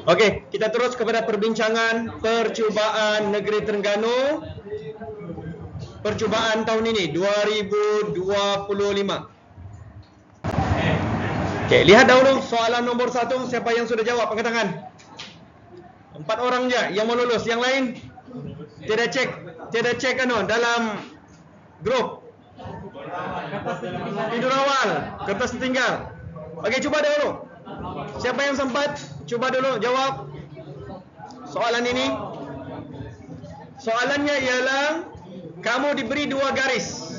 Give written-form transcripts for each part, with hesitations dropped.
Okey, kita terus kepada perbincangan percubaan negeri Terengganu. Percubaan tahun ini 2025. Okey, lihat dahulu soalan nombor 1. Siapa yang sudah jawab? Angkat tangan. 4 orang je yang mau lulus. Yang lain tidak cek dalam grup. Tidur awal, kertas tertinggal. Okey, cuba dahulu. Siapa yang sempat? Cuba dulu jawab soalan ini. Soalannya ialah kamu diberi 2 garis.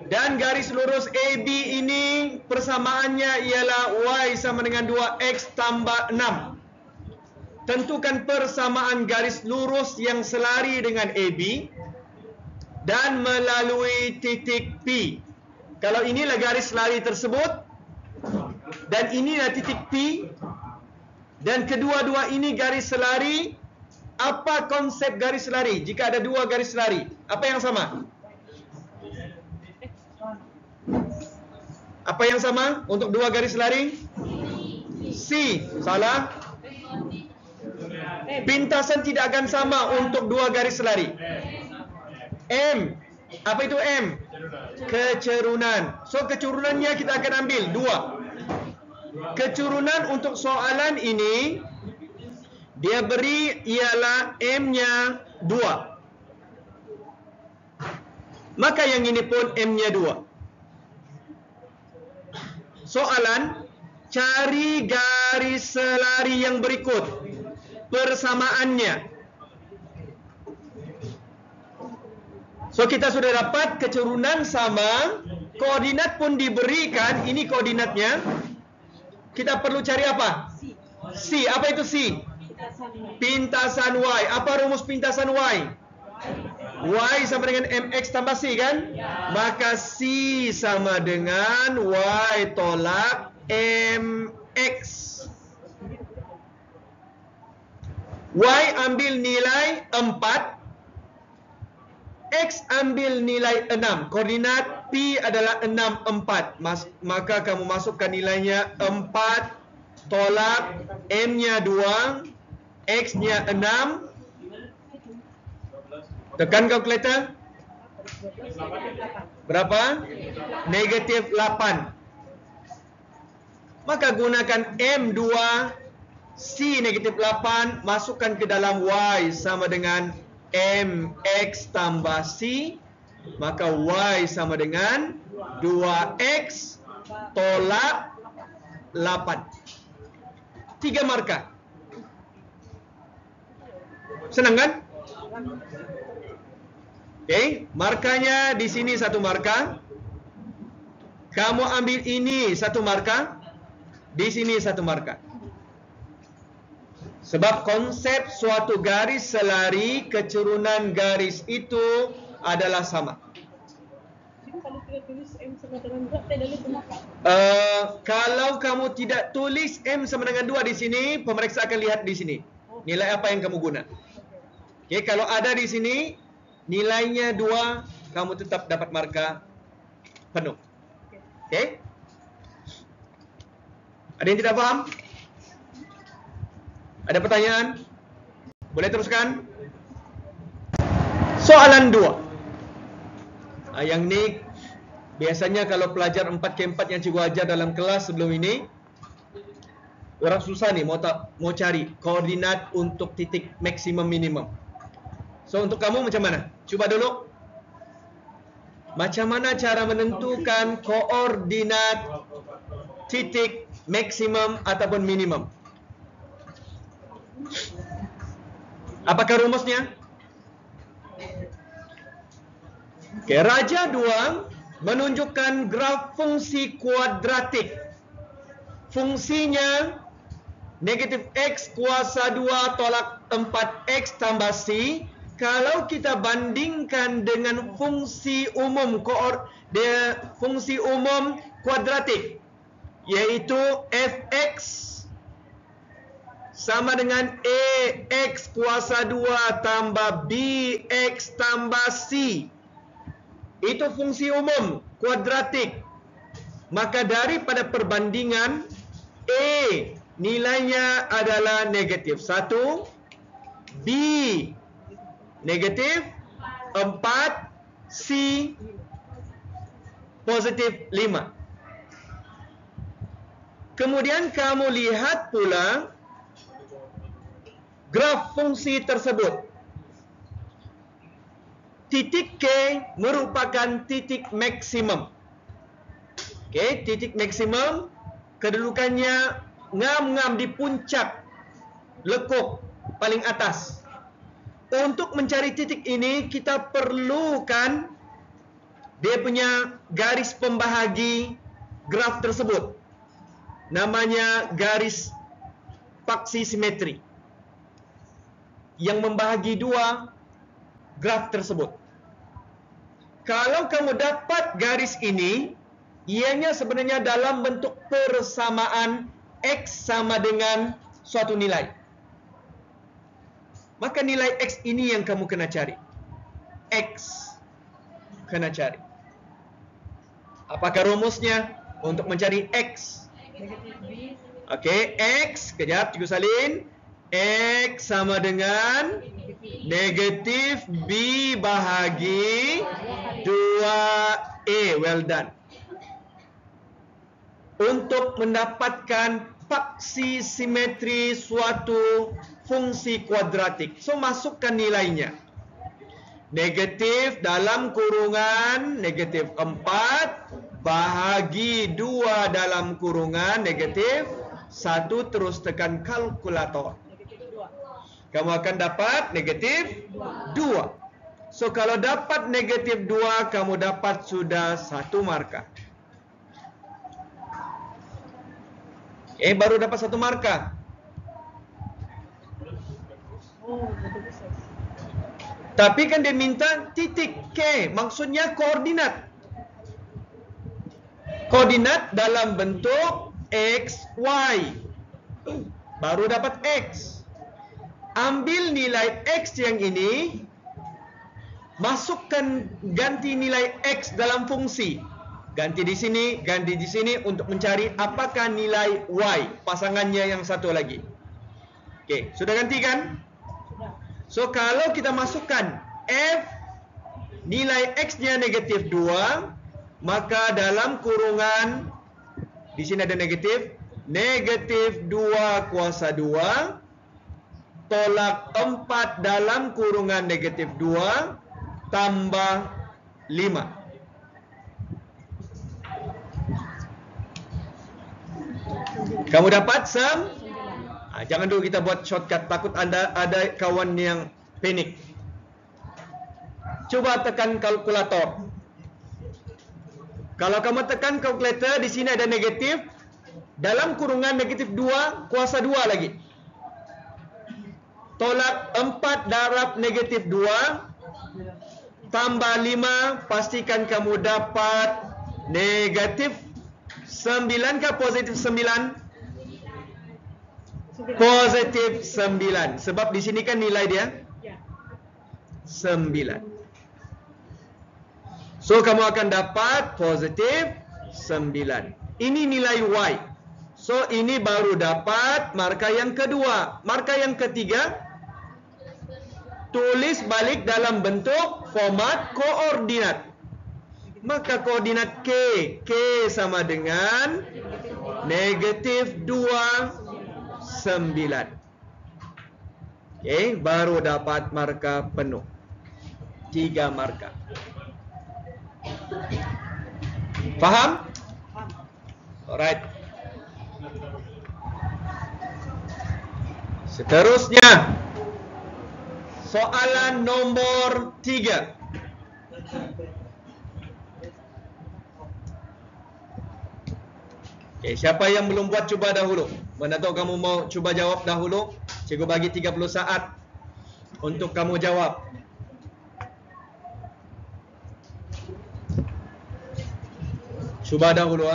Dan garis lurus AB ini persamaannya ialah Y sama dengan 2X tambah 6. Tentukan persamaan garis lurus yang selari dengan AB dan melalui titik P. Kalau inilah garis lari tersebut dan inilah titik P dan kedua-dua ini garis selari, apa konsep garis selari? Jika ada 2 garis selari, apa yang sama? Apa yang sama untuk 2 garis selari? C. Salah. Pintasan tidak akan sama untuk 2 garis selari. M. Apa itu M? Kecerunan. So kecurunannya kita akan ambil 2. Kecurunan untuk soalan ini dia beri ialah M-nya 2. Maka yang ini pun M-nya 2. Soalan, cari garis selari yang berikut persamaannya. So kita sudah dapat kecerunan sama, koordinat pun diberikan, ini koordinatnya. Kita perlu cari apa? C. Apa itu C? Pintasan Y. Apa rumus pintasan Y? Y sama dengan MX tambah C kan? Maka C sama dengan Y tolak MX. Y ambil nilai 4, X ambil nilai 6. Koordinat P adalah 6, 4. Maka kamu masukkan nilainya 4 tolak M-nya 2, X-nya 6. Tekan kalkulator. Berapa? Negatif 8. Maka gunakan M2, C negatif 8, masukkan ke dalam Y sama dengan MX tambah C. Maka Y sama dengan 2X tolak 8. 3 markah. Senang kan? Okey, markanya di sini 1 markah. Kamu ambil ini 1 markah. Di sini 1 markah. Sebab konsep suatu garis selari, kecerunan garis itu adalah sama. Kalau kamu tidak tulis M sama dengan 2 di sini, pemeriksa akan lihat di sini nilai apa yang kamu guna. Okey, kalau ada di sini nilainya 2, kamu tetap dapat markah penuh. Okey? Ada yang tidak paham? Ada pertanyaan? Boleh teruskan? Soalan 2. Yang ni biasanya kalau pelajar 4K4 yang cikgu ajar dalam kelas sebelum ini, orang susah ni mau cari koordinat untuk titik maksimum minimum. So untuk kamu macam mana? Cuba dulu. Macam mana cara menentukan koordinat titik maksimum ataupun minimum? Apakah rumusnya? Okay, Raja 2 menunjukkan graf fungsi kuadratik. Fungsinya negatif X kuasa 2 tolak 4X tambah C. Kalau kita bandingkan dengan fungsi umum fungsi umum kuadratik, yaitu Fx sama dengan AX kuasa 2 tambah BX tambah C. Itu fungsi umum kuadratik. Maka daripada perbandingan, A nilainya adalah negatif 1, B negatif 4, C positif 5. Kemudian kamu lihat pula graf fungsi tersebut. Titik K merupakan titik maksimum. Okey, titik maksimum kedudukannya ngam-ngam di puncak lekuk paling atas. Untuk mencari titik ini kita perlukan dia punya garis pembahagi graf tersebut. Namanya garis paksi simetri yang membahagi dua graf tersebut. Kalau kamu dapat garis ini, ianya sebenarnya dalam bentuk persamaan X sama dengan suatu nilai. Maka nilai X ini yang kamu kena cari. X kena cari. Apakah rumusnya untuk mencari X? Okey, X, kejap Cikgu Salin. X sama dengan negatif B bahagi 2A. Well done. Untuk mendapatkan paksi simetri suatu fungsi kuadratik. So, masukkan nilainya. Negatif dalam kurungan negatif 4 bahagi 2 dalam kurungan negatif 1, terus tekan kalkulator. Kamu akan dapat negatif 2. So, kalau dapat negatif 2, kamu dapat sudah 1 markah. Baru dapat 1 markah. Tapi kan dia minta titik K, maksudnya koordinat. Koordinat dalam bentuk X, Y. Baru dapat X. Ambil nilai X yang ini, masukkan, ganti nilai X dalam fungsi. Ganti di sini untuk mencari apakah nilai Y, pasangannya yang satu lagi. Okey, sudah ganti kan? So, kalau kita masukkan F, nilai X-nya negatif 2, maka dalam kurungan, di sini ada negatif 2 kuasa 2, tolak 4 dalam kurungan negatif 2, tambah 5. Kamu dapat jangan dulu kita buat shortcut, takut ada kawan yang panik. Coba tekan kalkulator. Kalau kamu tekan kalkulator, di sini ada negatif, dalam kurungan negatif 2 kuasa 2 lagi. Tolak 4 darab negatif 2, tambah 5, pastikan kamu dapat negatif 9 kah positif 9? Positif 9. Sebab di sini kan nilai dia 9. So, kamu akan dapat positif 9. Ini nilai Y. So, ini baru dapat markah yang kedua. Markah yang ketiga, tulis balik dalam bentuk format koordinat. Maka koordinat K sama dengan negatif 2, 9. Okey, baru dapat markah penuh. 3 markah. Faham? Alright. Seterusnya, soalan nombor 3. Okay, siapa yang belum buat, cuba dahulu. Mana tahu kamu mau cuba jawab dahulu. Cikgu bagi 30 saat untuk kamu jawab. Cuba dahulu.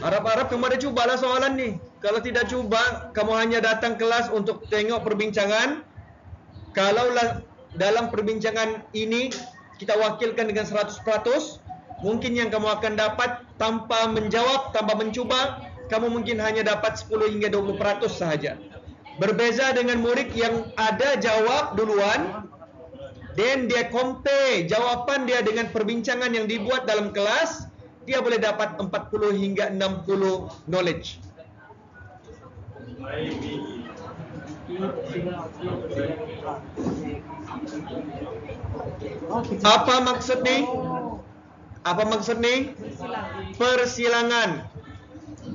Harap-harap kamu ada cubalah soalan ni. Kalau tidak cuba, kamu hanya datang kelas untuk tengok perbincangan. Kalaulah dalam perbincangan ini kita wakilkan dengan 100%, mungkin yang kamu akan dapat tanpa menjawab, tanpa mencuba, kamu mungkin hanya dapat 10 hingga 20% sahaja. Berbeza dengan murid yang ada jawab duluan, dan dia compare jawapan dia dengan perbincangan yang dibuat dalam kelas, dia boleh dapat 40 hingga 60 knowledge. Apa maksud ni? Apa maksud ni? Persilangan.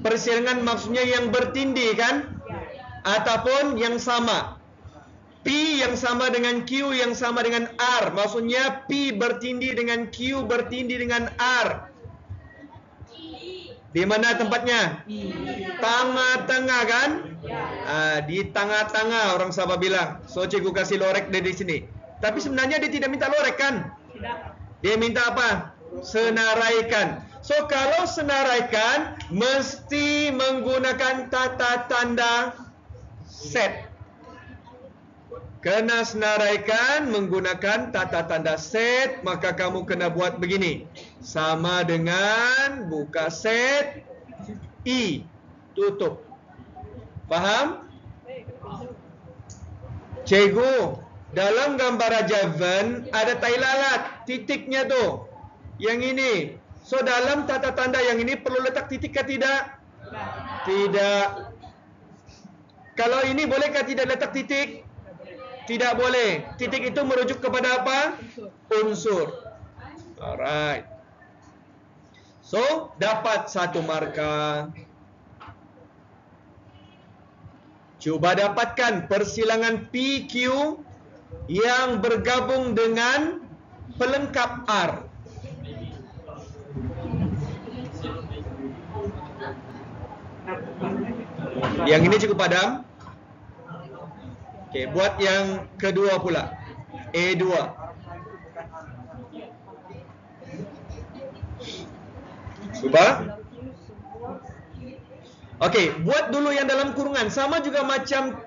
Persilangan maksudnya yang bertindih kan? Ataupun yang sama. P yang sama dengan Q yang sama dengan R. Maksudnya P bertindih dengan Q bertindih dengan R. Di mana tempatnya? Tengah-tengah kan? Di tengah-tengah orang Sabah bilang. So cikgu kasih lorek dari sini. Tapi sebenarnya dia tidak minta lorek kan? Dia minta apa? Senaraikan. So kalau senaraikan mesti menggunakan tata tanda set. Kena senaraikan menggunakan tata tanda set, maka kamu kena buat begini. Sama dengan buka set, I, tutup. Faham? Cikgu, dalam gambar Raja Venn ada tai lalat, titiknya tu. Yang ini. So dalam tata tanda yang ini perlu letak titik ke tidak? Tidak. Kalau ini bolehkah tidak letak titik? Tidak boleh. Titik itu merujuk kepada apa? Unsur. Alright. So, dapat 1 markah. Cuba dapatkan persilangan PQ yang bergabung dengan pelengkap R. Yang ini cukup padam. Okey, buat yang kedua pula. A2. Cuba. Okey, buat dulu yang dalam kurungan. Sama juga macam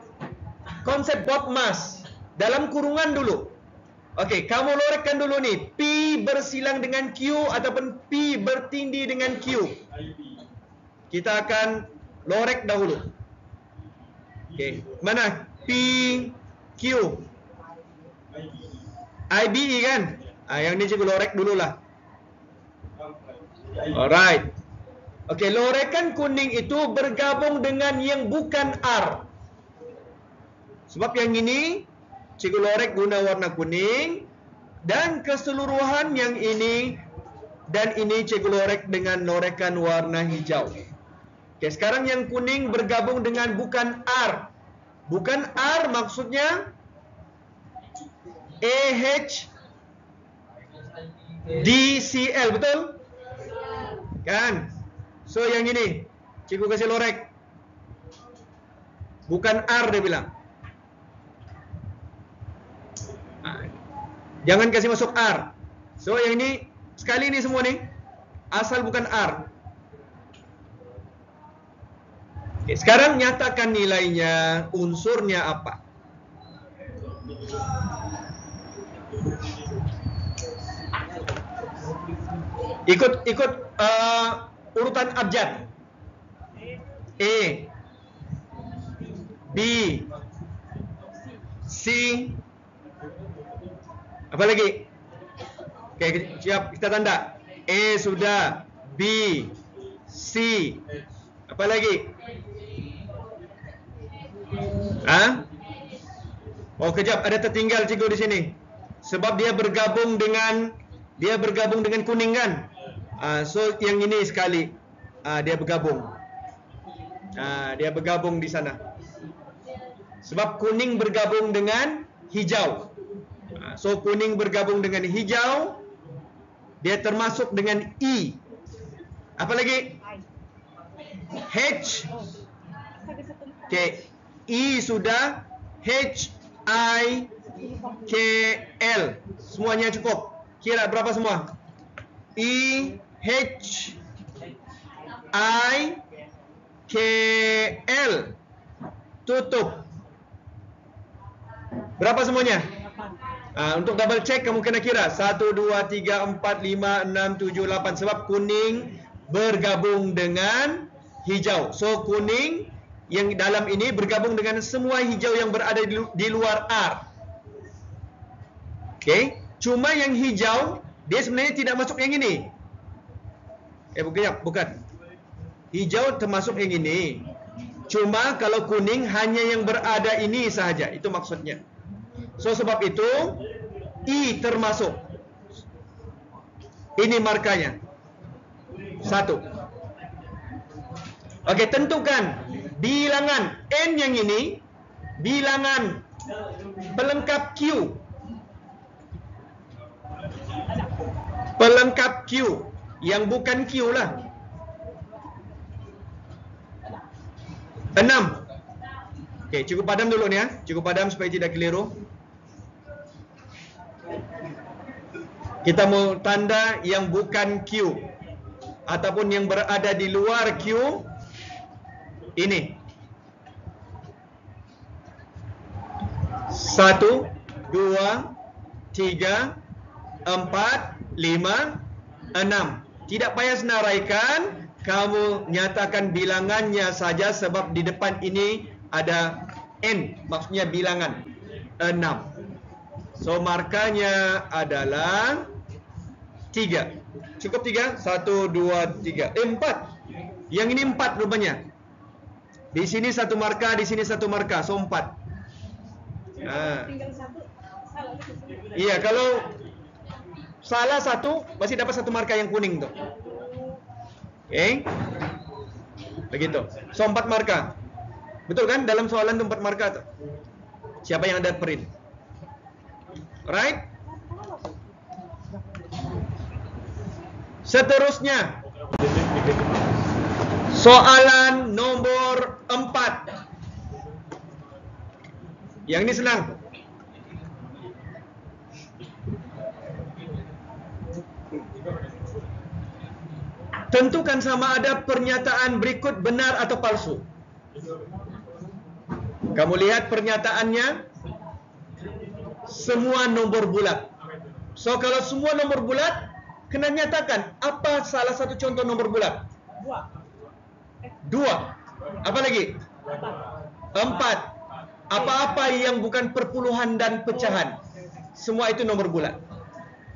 konsep Bob Mas. Dalam kurungan dulu. Okey, kamu lorekkan dulu ni. P bersilang dengan Q ataupun P bertindih dengan Q. Kita akan lorek dahulu. Okey, mana? P, Q, IBE kan? Yang ni cikgu lorek dululah. Alright. Okey, lorekan kuning itu bergabung dengan yang bukan R. Sebab yang ini cikgu lorek guna warna kuning, dan keseluruhan yang ini dan ini cikgu lorek dengan lorekan warna hijau. Okey, sekarang yang kuning bergabung dengan bukan R. Bukan R maksudnya AHDCl, betul? Kan? So yang ini cikgu kasih lorek. Bukan R dia bilang. Jangan kasih masuk R. So yang ini sekali ni semua ni asal bukan R. Okay, sekarang nyatakan nilainya, unsurnya apa? Ikut urutan abjad. A, B, C, apa lagi? Okay, siap, kita tanda. A sudah, B, C, apa lagi? Oh, kejap, ada tertinggal cikgu di sini. Sebab dia bergabung dengan kuning kan? So yang ini sekali dia bergabung. Dia bergabung di sana. Sebab kuning bergabung dengan hijau. So kuning bergabung dengan hijau, dia termasuk dengan E. Apa lagi? H. Okay. E sudah, H, I, K, L. Semuanya cukup. Kira berapa semua? E, H, I, K, L. Tutup. Berapa semuanya? Untuk double check kamu kena kira 1, 2, 3, 4, 5, 6, 7, 8. Sebab kuning bergabung dengan hijau. So kuning yang dalam ini bergabung dengan semua hijau yang berada di luar R. Okey, cuma yang hijau dia sebenarnya tidak masuk yang ini. Bukan. Hijau termasuk yang ini. Cuma kalau kuning hanya yang berada ini sahaja. Itu maksudnya. So sebab itu I termasuk. Ini markanya. 1. Okey, tentukan bilangan N yang ini bilangan pelengkap Q. Pelengkap Q yang bukan Q lah. 6. Okey, cukup padam dulu ni ya. Cukup padam supaya tidak keliru. Kita mau tanda yang bukan Q ataupun yang berada di luar Q. Ini 1, 2, 3, 4, 5, 6. Tidak payah senaraikan, kamu nyatakan bilangannya saja sebab di depan ini ada N, maksudnya bilangan 6. So markanya adalah 3. Cukup 3? 1, 2, 3. 4. Yang ini 4 rupanya. Di sini 1 marka, di sini 1 marka. So 4. Tinggal 1. Iya, kalau salah 1 masih dapat 1 marka yang kuning tuh. Oke. Begitu. So 4 marka. Betul kan? Dalam soalan itu 4 marka tuh. Siapa yang ada print? Right? Seterusnya, soalan nomor 4. Yang ini senang. Tentukan sama ada pernyataan berikut benar atau palsu. Kamu lihat pernyataannya, semua nombor bulat. So kalau semua nombor bulat, kena nyatakan apa salah satu contoh nombor bulat? 2. Apa lagi? 4. Apa-apa yang bukan perpuluhan dan pecahan, semua itu nomor bulat.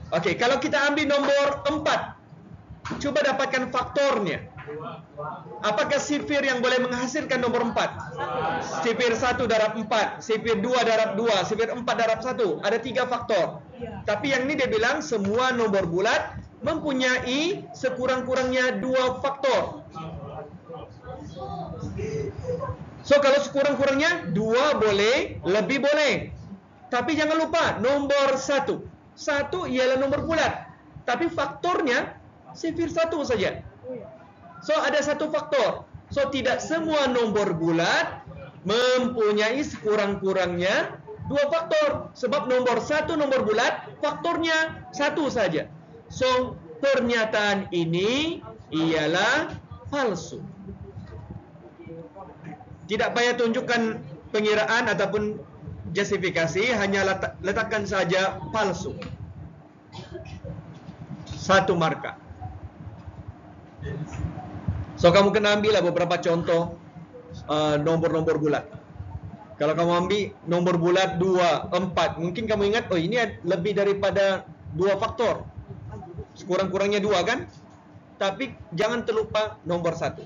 Okey, kalau kita ambil nombor 4, cuba dapatkan faktornya. Apakah sifir yang boleh menghasilkan nomor 4? Sifir 1 darab 4, sifir 2 darab 2, sifir 4 darab 1. Ada 3 faktor. Tapi yang ini dia bilang semua nombor bulat mempunyai sekurang-kurangnya 2 faktor. So kalau sekurang-kurangnya 2 boleh, lebih boleh. Tapi jangan lupa nomor 1. 1 ialah nomor bulat. Tapi faktornya sifir 1 saja. So ada 1 faktor. So tidak semua nombor bulat mempunyai sekurang-kurangnya 2 faktor. Sebab nomor 1 nombor bulat faktornya 1 saja. So pernyataan ini ialah palsu. Tidak payah tunjukkan pengiraan ataupun justifikasi, hanya letakkan saja palsu. 1 marka. So kamu kena ambil lah beberapa contoh nombor-nombor bulat. Kalau kamu ambil nombor bulat 2, 4, mungkin kamu ingat, oh ini lebih daripada 2 faktor. Sekurang-kurangnya 2 kan? Tapi jangan terlupa nomor 1.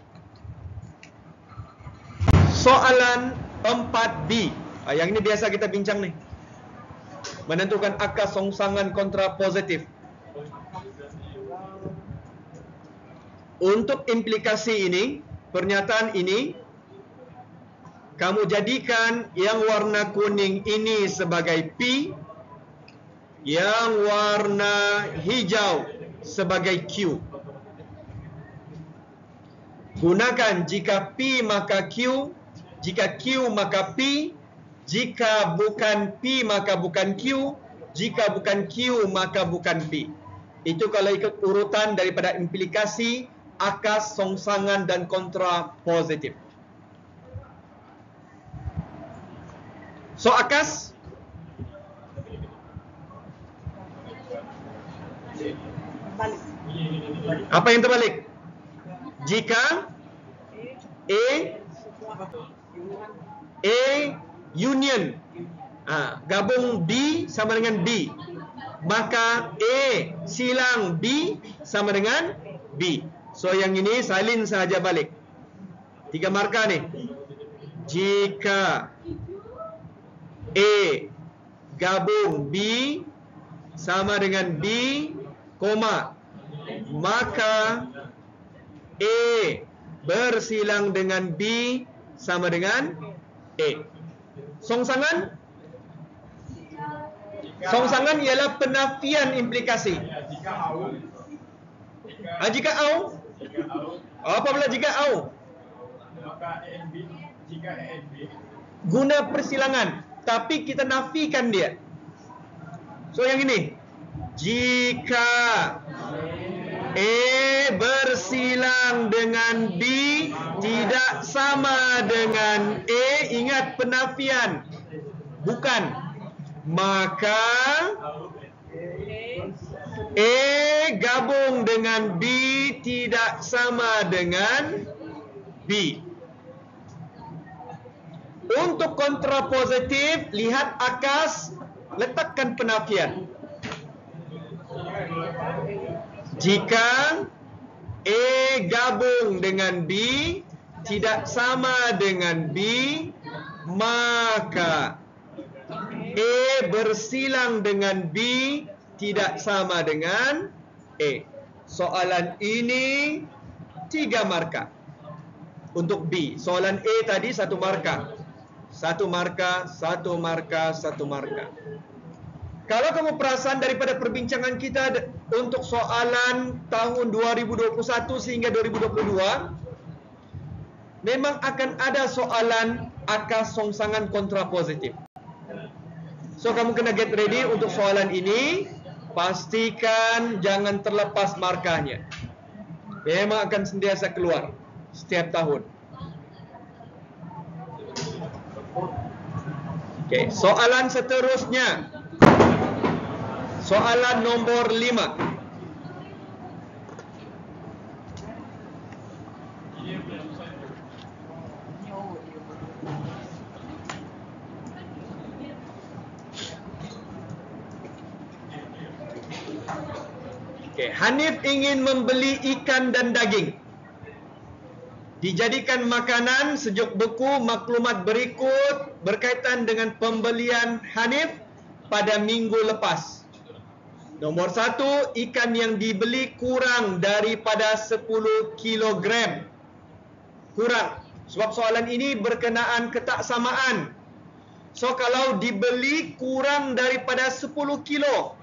Soalan 4B. Yang ini biasa kita bincang nih. Menentukan akar songsangan kontra positif. Untuk implikasi ini, pernyataan ini, kamu jadikan yang warna kuning ini sebagai P, yang warna hijau sebagai Q. Gunakan jika P maka Q, jika Q maka P, jika bukan P maka bukan Q, jika bukan Q maka bukan P. Itu kalau ikut urutan daripada implikasi, akas, songsangan dan kontra positif. So akas, apa yang terbalik? Jika A union. Gabung B sama dengan B. Maka A silang B sama dengan B. So yang ini salin saja balik. 3 markah nih. Jika A gabung B sama dengan B, maka A bersilang dengan B sama dengan A. Songsangan? Songsangan ialah penafian implikasi. Jika au? Apa pula jika au? Guna persilangan, tapi kita nafikan dia. So yang ini, jika A bersilang dengan B tidak sama dengan A, ingat penafian, bukan, maka A gabung dengan B tidak sama dengan B. Untuk kontrapositif, lihat akas, letakkan penafian. Jika A gabung dengan B tidak sama dengan B, maka A bersilang dengan B tidak sama dengan A. Soalan ini 3 markah untuk B. Soalan A tadi 1 markah. 1 markah, 1 markah, 1 markah. Kalau kamu perasan daripada perbincangan kita untuk soalan tahun 2021 sehingga 2022, memang akan ada soalan akas songsangan kontrapositif. So kamu kena get ready untuk soalan ini. Pastikan jangan terlepas markahnya. Memang akan sentiasa keluar setiap tahun. Okey, soalan seterusnya. Soalan nombor 5. Hanif ingin membeli ikan dan daging. Dijadikan makanan, sejuk beku maklumat berikut berkaitan dengan pembelian Hanif pada minggu lepas. Nomor 1, ikan yang dibeli kurang daripada 10 kilogram. Kurang. Sebab soalan ini berkenaan ketaksamaan. So kalau dibeli kurang daripada 10 kilo,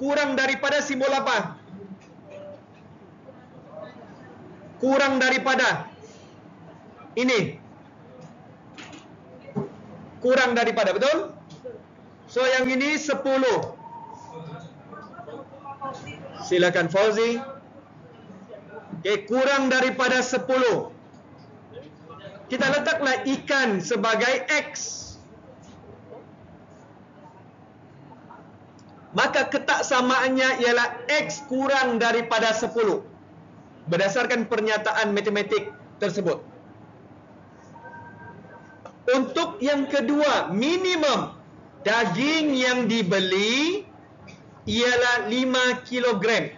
kurang daripada simbol apa? Kurang daripada ini. Kurang daripada, betul? So yang ini 10. Silakan Fauzi. Okay, kurang daripada 10. Kita letaklah ikan sebagai X. Maka ketaksamaannya ialah X kurang daripada 10 berdasarkan pernyataan matematik tersebut. Untuk yang kedua, minimum daging yang dibeli ialah 5 kilogram.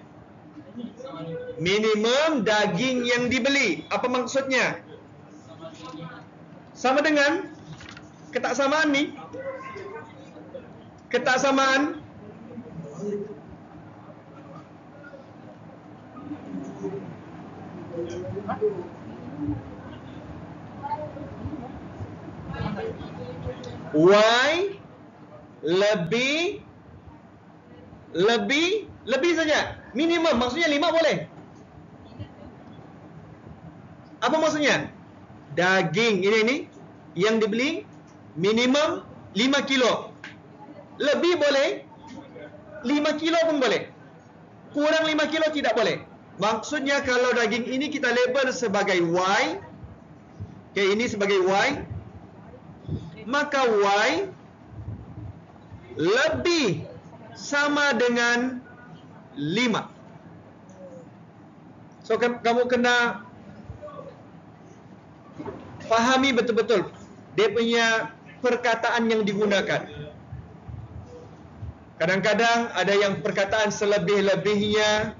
Minimum daging yang dibeli. Apa maksudnya? Sama dengan ketaksamaan ni. Ketaksamaan Y lebih saja. Minimum maksudnya 5 boleh. Apa maksudnya? Daging ini yang dibeli minimum 5 kilo. Lebih boleh, 5 kilo pun boleh. Kurang 5 kilo tidak boleh. Maksudnya kalau daging ini kita label sebagai Y, okay, ini sebagai Y, maka Y lebih sama dengan 5. So kamu kena fahami betul-betul dia punya perkataan yang digunakan. Kadang-kadang ada yang perkataan selebih-lebihnya,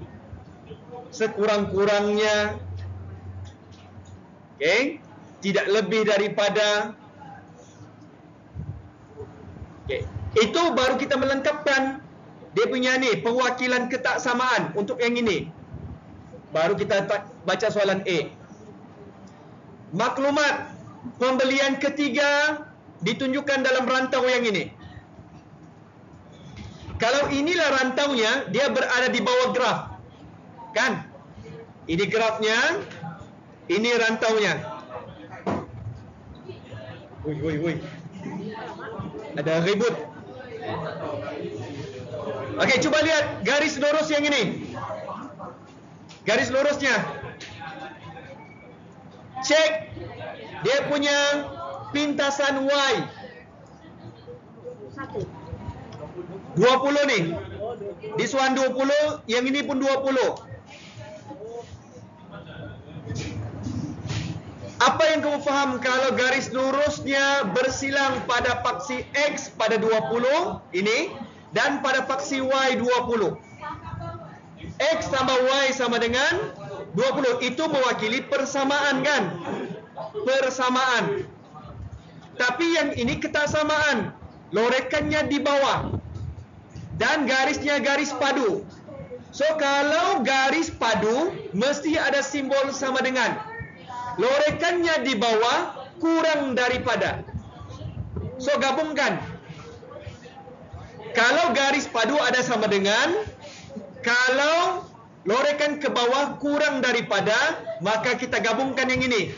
sekurang-kurangnya. Okey, tidak lebih daripada. Okey, itu baru kita melengkapkan dia punya ni perwakilan ketaksamaan untuk yang ini. Baru kita baca soalan A. Maklumat pembelian ketiga ditunjukkan dalam rantau yang ini. Kalau inilah rantaunya, dia berada di bawah graf. Kan? Ini grafnya, ini rantaunya. Woi. Ada ribut. Okey, cuba lihat garis lurus yang ini. Garis lurusnya. Cek dia punya pintasan Y. 20 ni. This one 20, yang ini pun 20. Apa yang kamu faham kalau garis lurusnya bersilang pada paksi X pada 20 ini dan pada paksi Y 20? X tambah Y sama dengan 20. Itu mewakili persamaan kan? Persamaan. Tapi yang ini ketaksamaan. Lorekannya di bawah. Dan garisnya garis padu. So kalau garis padu mesti ada simbol sama dengan. Lorekannya di bawah kurang daripada. So gabungkan. Kalau garis padu ada sama dengan, kalau lorekan ke bawah kurang daripada, maka kita gabungkan yang ini.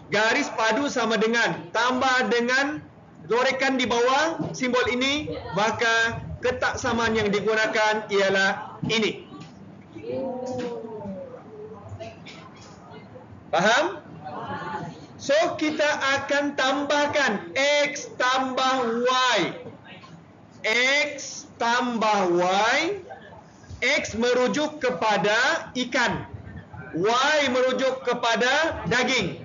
Garis padu sama dengan, tambah dengan lorekan di bawah simbol ini, maka ketaksamaan yang digunakan ialah ini. Faham? So kita akan tambahkan X tambah Y. X tambah Y. X merujuk kepada ikan. Y merujuk kepada daging.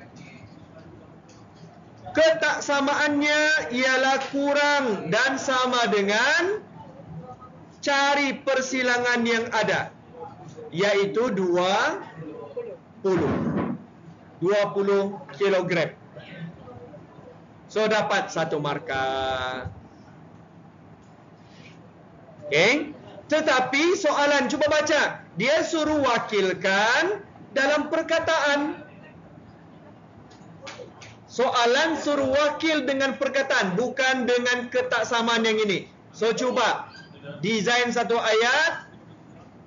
Ketaksamaannya ialah kurang dan sama dengan cari persilangan yang ada, iaitu 20 kilogram. So dapat 1 markah. Okey. Tetapi soalan cuba baca. Dia suruh wakilkan dalam perkataan. Soalan suruh wakil dengan perkataan, bukan dengan ketaksamaan yang ini. So cuba design satu ayat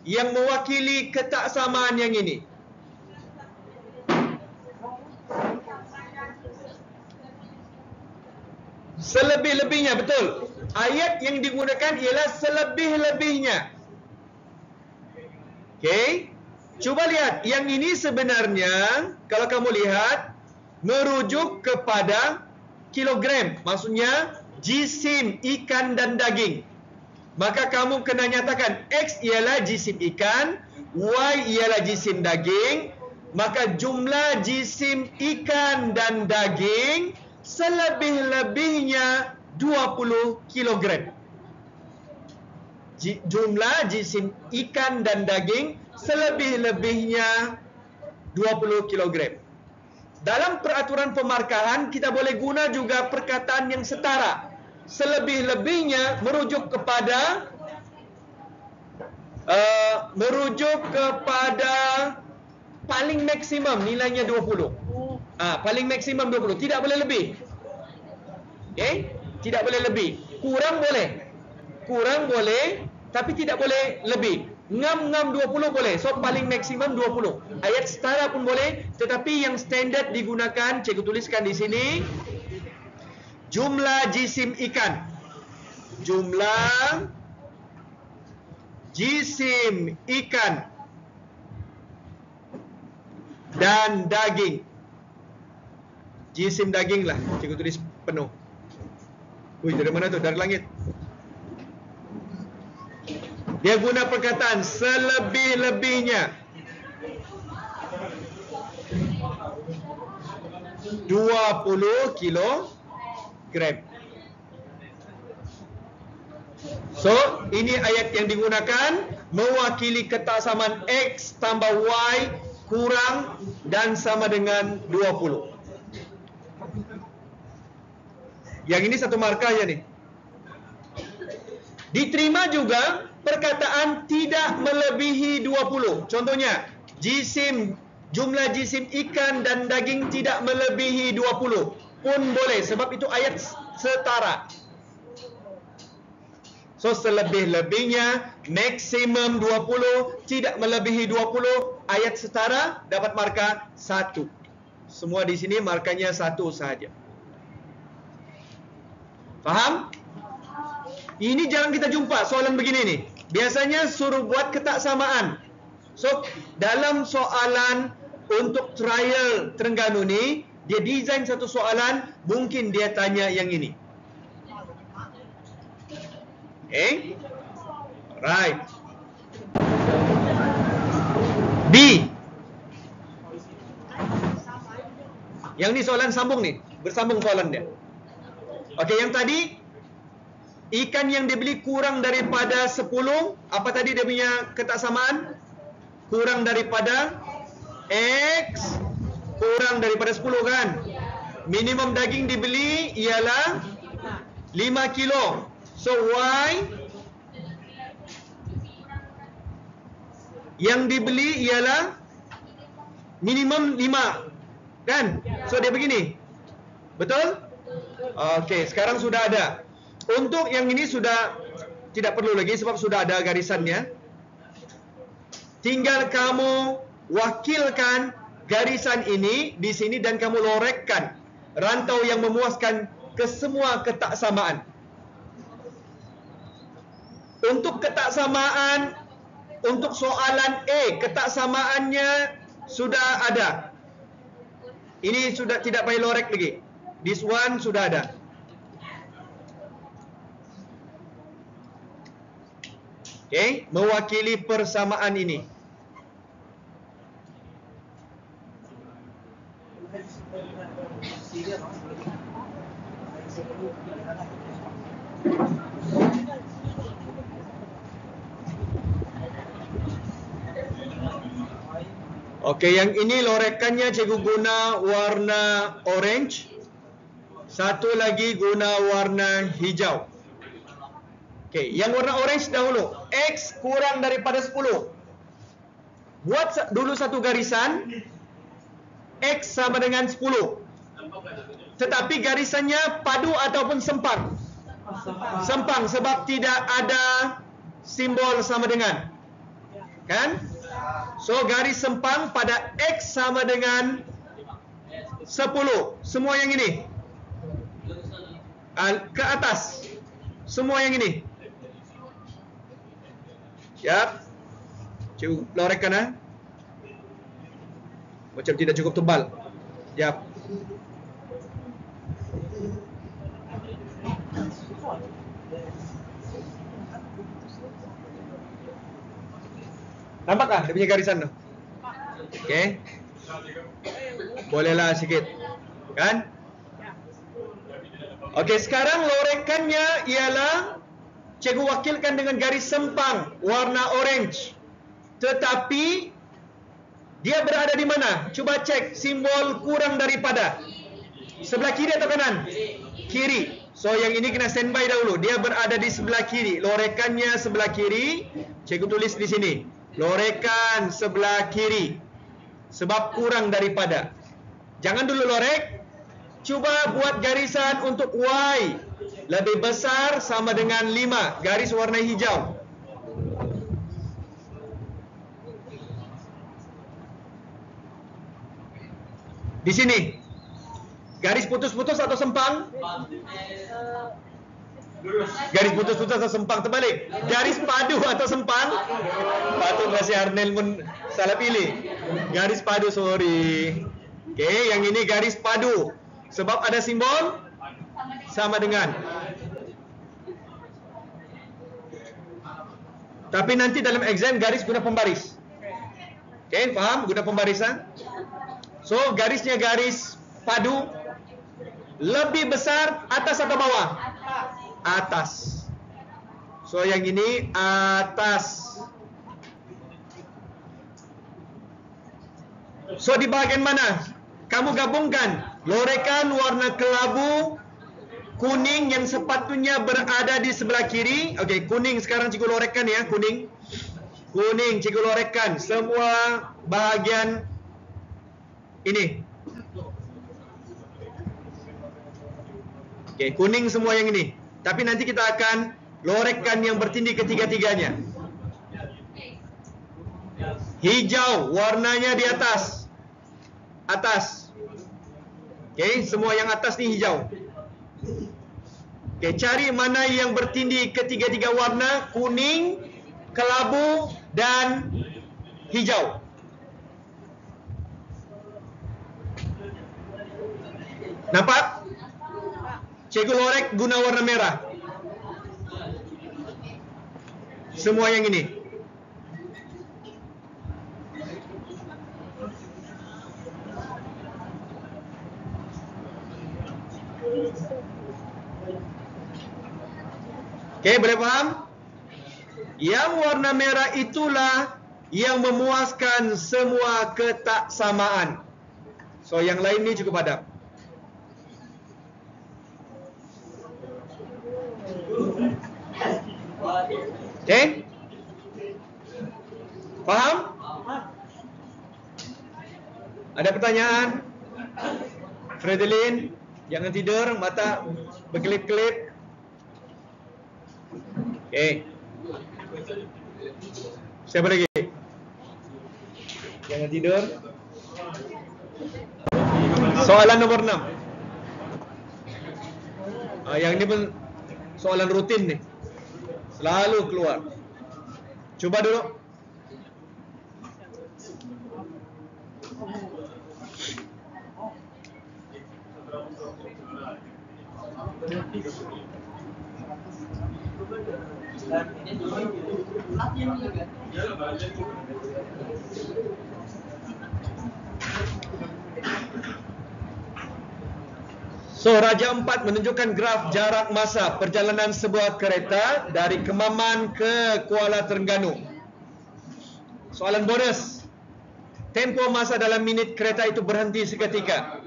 yang mewakili ketaksamaan yang ini. Selebih-lebihnya, betul. Ayat yang digunakan ialah selebih-lebihnya. Okey. Cuba lihat, yang ini sebenarnya kalau kamu lihat merujuk kepada kilogram. Maksudnya jisim ikan dan daging. Maka kamu kena nyatakan X ialah jisim ikan, Y ialah jisim daging. Maka jumlah jisim ikan dan daging selebih-lebihnya 20 kilogram. Jumlah jisim ikan dan daging selebih-lebihnya 20 kilogram. Dalam peraturan pemarkahan kita boleh guna juga perkataan yang setara. Selebih-lebihnya merujuk kepada paling maksimum nilainya 20. Paling maksimum 20, tidak boleh lebih. Okey, tidak boleh lebih. Kurang boleh, tapi tidak boleh lebih. Ngam 20 boleh. So paling maksimum 20. Ayat setara pun boleh, tetapi yang standard digunakan, cikgu tuliskan di sini, jumlah jisim ikan. Jumlah jisim ikan dan daging. Jisim daging lah, cikgu tulis penuh. Wih, dari mana tu? Dari langit. Dia guna perkataan selebih-lebihnya. 20 kilogram. So, ini ayat yang digunakan mewakili ketaksamaan X tambah Y kurang dan sama dengan 20. Yang ini satu markah ya nih. Diterima juga perkataan tidak melebihi 20. Contohnya, jumlah jisim ikan dan daging tidak melebihi 20 pun boleh, sebab itu ayat setara. So, selebih-lebihnya maksimum 20, tidak melebihi 20, ayat setara dapat markah 1. Semua di sini markanya 1 saja. Faham? Ini jarang kita jumpa soalan begini nih. Biasanya suruh buat ketaksamaan. So, dalam soalan untuk trial Terengganu ni, dia desain satu soalan, mungkin dia tanya yang ini. Okay? Right. B. Yang ni soalan sambung nih, bersambung soalan dia. Okey, yang tadi ikan yang dibeli kurang daripada 10, apa tadi dia punya ketaksamaan? Kurang daripada X kurang daripada 10 kan? Minimum daging dibeli ialah 5 kilo. So Y yang dibeli ialah minimum 5 kan? So dia begini. Betul? Okey, sekarang sudah ada. Untuk yang ini sudah tidak perlu lagi sebab sudah ada garisannya. Tinggal kamu wakilkan garisan ini di sini dan kamu lorekkan rantau yang memuaskan ke semua ketaksamaan. Untuk ketaksamaan, untuk soalan A, ketaksamaannya sudah ada. Ini sudah tidak payah lorek lagi. This one sudah ada. Okay, mewakili persamaan ini. Okey, yang ini lorekannya cikgu guna warna orange. Satu lagi guna warna hijau. Okey, yang warna orange dahulu. X kurang daripada 10. Buat dulu satu garisan. X sama dengan 10. Tetapi garisannya padu ataupun sempang? Sempang sebab tidak ada simbol sama dengan. Kan? So, garis sempang pada X sama dengan 10. Semua yang ini. Ke atas. Semua yang ini. Siap. Cikgu lorekkan macam tidak cukup tebal. Siap. Nampak tak dia punya garisan tu? Okey. Bolehlah sikit. Kan? Okey, sekarang lorekannya ialah cikgu wakilkan dengan garis sempang warna orange. Tetapi dia berada di mana? Cuba cek simbol kurang daripada. Sebelah kiri atau kanan? Kiri. So yang ini kena standby dahulu. Dia berada di sebelah kiri. Lorekannya sebelah kiri. Cikgu tulis di sini. Lorekan sebelah kiri. Sebab kurang daripada. Jangan dulu lorek. Cuba buat garisan untuk Y. Lebih besar sama dengan 5. Garis warna hijau. Di sini. Garis putus-putus atau sempang? Garis putus-putus atau sempang? Terbalik. Garis padu atau sempang? Patut masih Arnel pun salah pilih. Garis padu, sorry. Okey, yang ini garis padu. Sebab ada simbol sama dengan. Tapi nanti dalam exam garis guna pembaris. Okey, faham? Guna pembarisan. So, garisnya garis padu lebih besar atas atau bawah? Atas. So yang ini atas. So di bahagian mana? Kamu gabungkan lorekan warna kelabu kuning yang sepatutnya berada di sebelah kiri. Okey, kuning sekarang cikgu lorekan ya, kuning. Kuning cikgu lorekan semua bahagian ini. Okey, kuning semua yang ini. Tapi nanti kita akan lorekan yang bertindih ketiga-tiganya. Hijau warnanya di atas. Atas. Okey, semua yang atas ni hijau. Okey, cari mana yang bertindih ketiga-tiga warna, kuning, kelabu dan hijau. Nampak? Cikgu lorek guna warna merah. Semua yang ini. Okey, boleh faham? Yang warna merah itulah yang memuaskan semua ketaksamaan. So, yang lain ni cukup padam. Okey? Faham? Ada pertanyaan? Fredelin, jangan tidur, mata berkelip-kelip. Okey. Siapa lagi? Jangan tidur. Soalan nombor 6. Yang ini pun soalan rutin nih. Selalu keluar. Cuba dulu. So, Raja 4 menunjukkan graf jarak masa perjalanan sebuah kereta dari Kemaman ke Kuala Terengganu. Soalan bonus. Tempo masa dalam minit kereta itu berhenti seketika.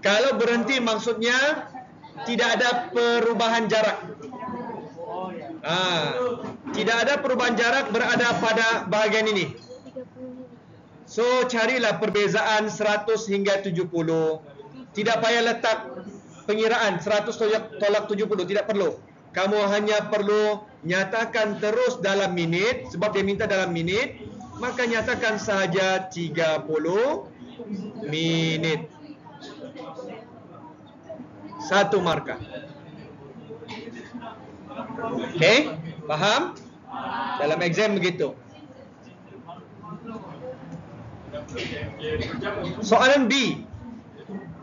Kalau berhenti maksudnya tidak ada perubahan jarak. Tidak ada perubahan jarak berada pada bahagian ini. So, carilah perbezaan 100 hingga 70. Tidak payah letak pengiraan 100 tolak 70, tidak perlu. Kamu hanya perlu nyatakan terus dalam minit, sebab dia minta dalam minit, maka nyatakan sahaja 30 minit. 1 markah. Okey, faham? Dalam exam begitu. Soalan B.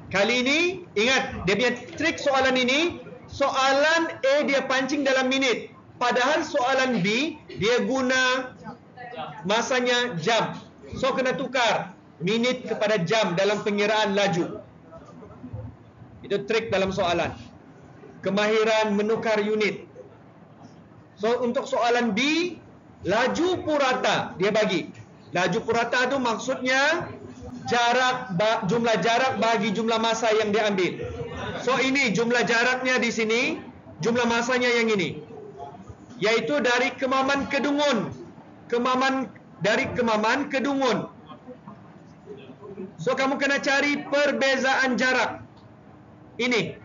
Kali ini, ingat, dia punya trik soalan ini, soalan A dia pancing dalam minit. Padahal soalan B, dia guna masanya jam. So, kena tukar minit kepada jam dalam pengiraan laju. Itu trik dalam soalan. Kemahiran menukar unit. So, untuk soalan B, laju purata dia bagi. Laju purata itu maksudnya jumlah jarak bagi jumlah masa yang dia ambil. So, ini jumlah jaraknya di sini, jumlah masanya yang ini. Yaitu dari Kemaman ke Dungun. Dari Kemaman ke Dungun. So, kamu kena cari perbezaan jarak. Ini.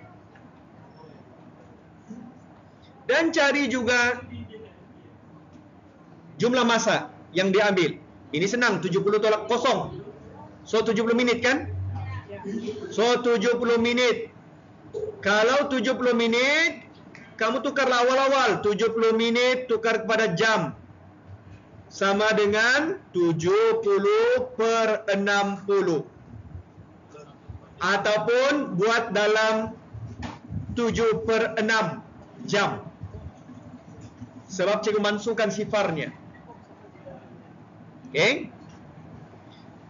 Dan cari juga jumlah masa yang diambil. Ini senang, 70 tolak kosong. So, 70 minit kan? So, 70 minit. Kalau 70 minit, kamu tukarlah awal-awal. 70 minit tukar kepada jam. Sama dengan 70/60. Ataupun buat dalam 7/6 jam. Sebab cikgu mansuhkan sifarnya. Okey.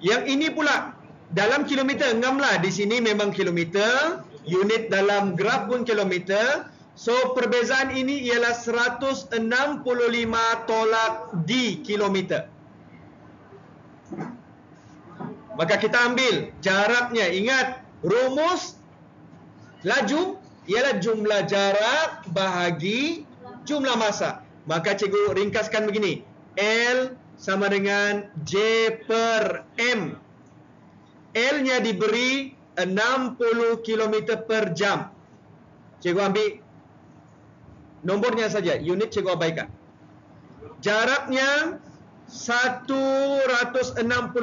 Yang ini pula dalam kilometer, ngamlah di sini memang kilometer, unit dalam graf pun kilometer. So perbezaan ini ialah 165 tolak D kilometer. Maka kita ambil jaraknya. Ingat, rumus laju ialah jumlah jarak bahagi jumlah masa. Maka cikgu ringkaskan begini. L sama dengan J per M. L-nya diberi 60 km per jam. Cikgu ambil nombornya saja, unit cikgu abaikan. Jaraknya 165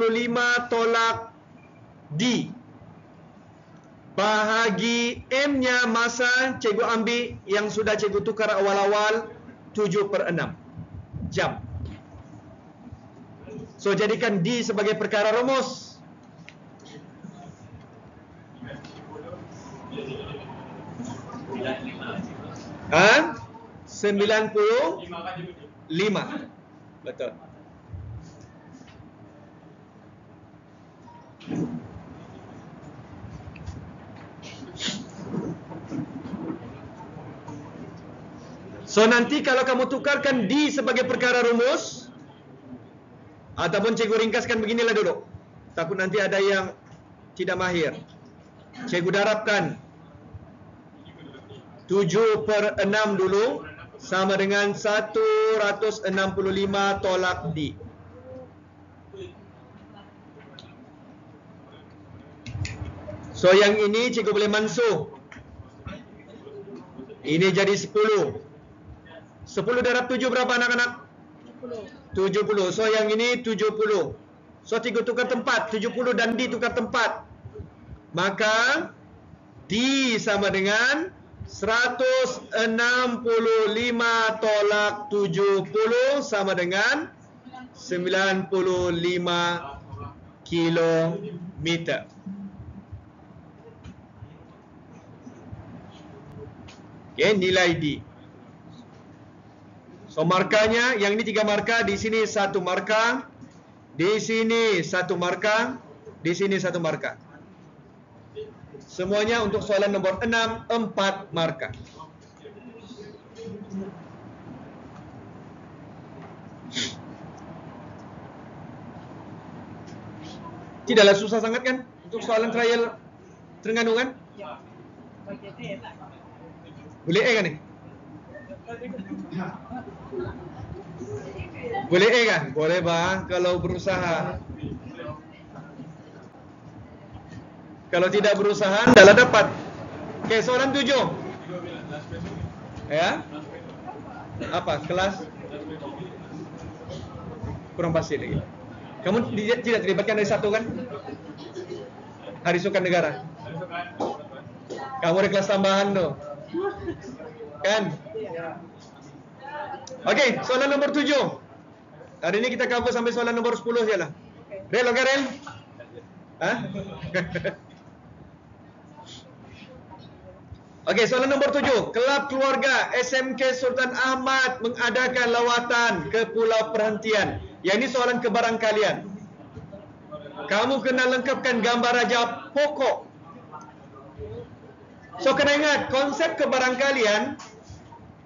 tolak D. Bahagi M-nya masa, cikgu ambil yang sudah cikgu tukar awal-awal, 7/6 jam. So jadikan D sebagai perkara rumus. Ha? 95. Betul. So nanti kalau kamu tukarkan D sebagai perkara rumus, ataupun cikgu ringkaskan beginilah dulu. Takut nanti ada yang tidak mahir. Cikgu darabkan 7/6 dulu sama dengan 165 tolak D. So yang ini cikgu boleh mansuh. Ini jadi 10. 10 darab 7 berapa anak-anak? 70. So yang ini 70. So cikgu tukar tempat. 70 dan D tukar tempat. Maka D sama dengan 165 tolak 70 sama dengan 95 kilometer. Okay, nilai D. So markanya, yang ini 3 marka, di sini 1 marka, di sini 1 marka, di sini 1 marka. Semuanya untuk soalan nombor 6, 4 marka. Tidaklah susah sangat kan untuk soalan trial Terengganu kan? Boleh A kan ni? Boleh A kan? Boleh bang, kalau berusaha. Kalau tidak berusaha, tidaklah dapat. Okey, soalan 7. Ya? Apa? Kelas? Kurang pasti lagi. Kamu tidak terlibatkan dari 1 kan? Hari Sukan Negara. Kamu ada kelas tambahan tu. Kan? Okey, soalan nombor 7. Hari ini kita cover sampai soalan nombor 10 sajalah. Rel, okey Rel? Ha? Okey, soalan nombor 7. Kelab keluarga SMK Sultan Ahmad mengadakan lawatan ke Pulau Perhentian. Yang ini soalan kebarangkalian. Kamu kena lengkapkan gambar raja pokok. So kena ingat, konsep kebarangkalian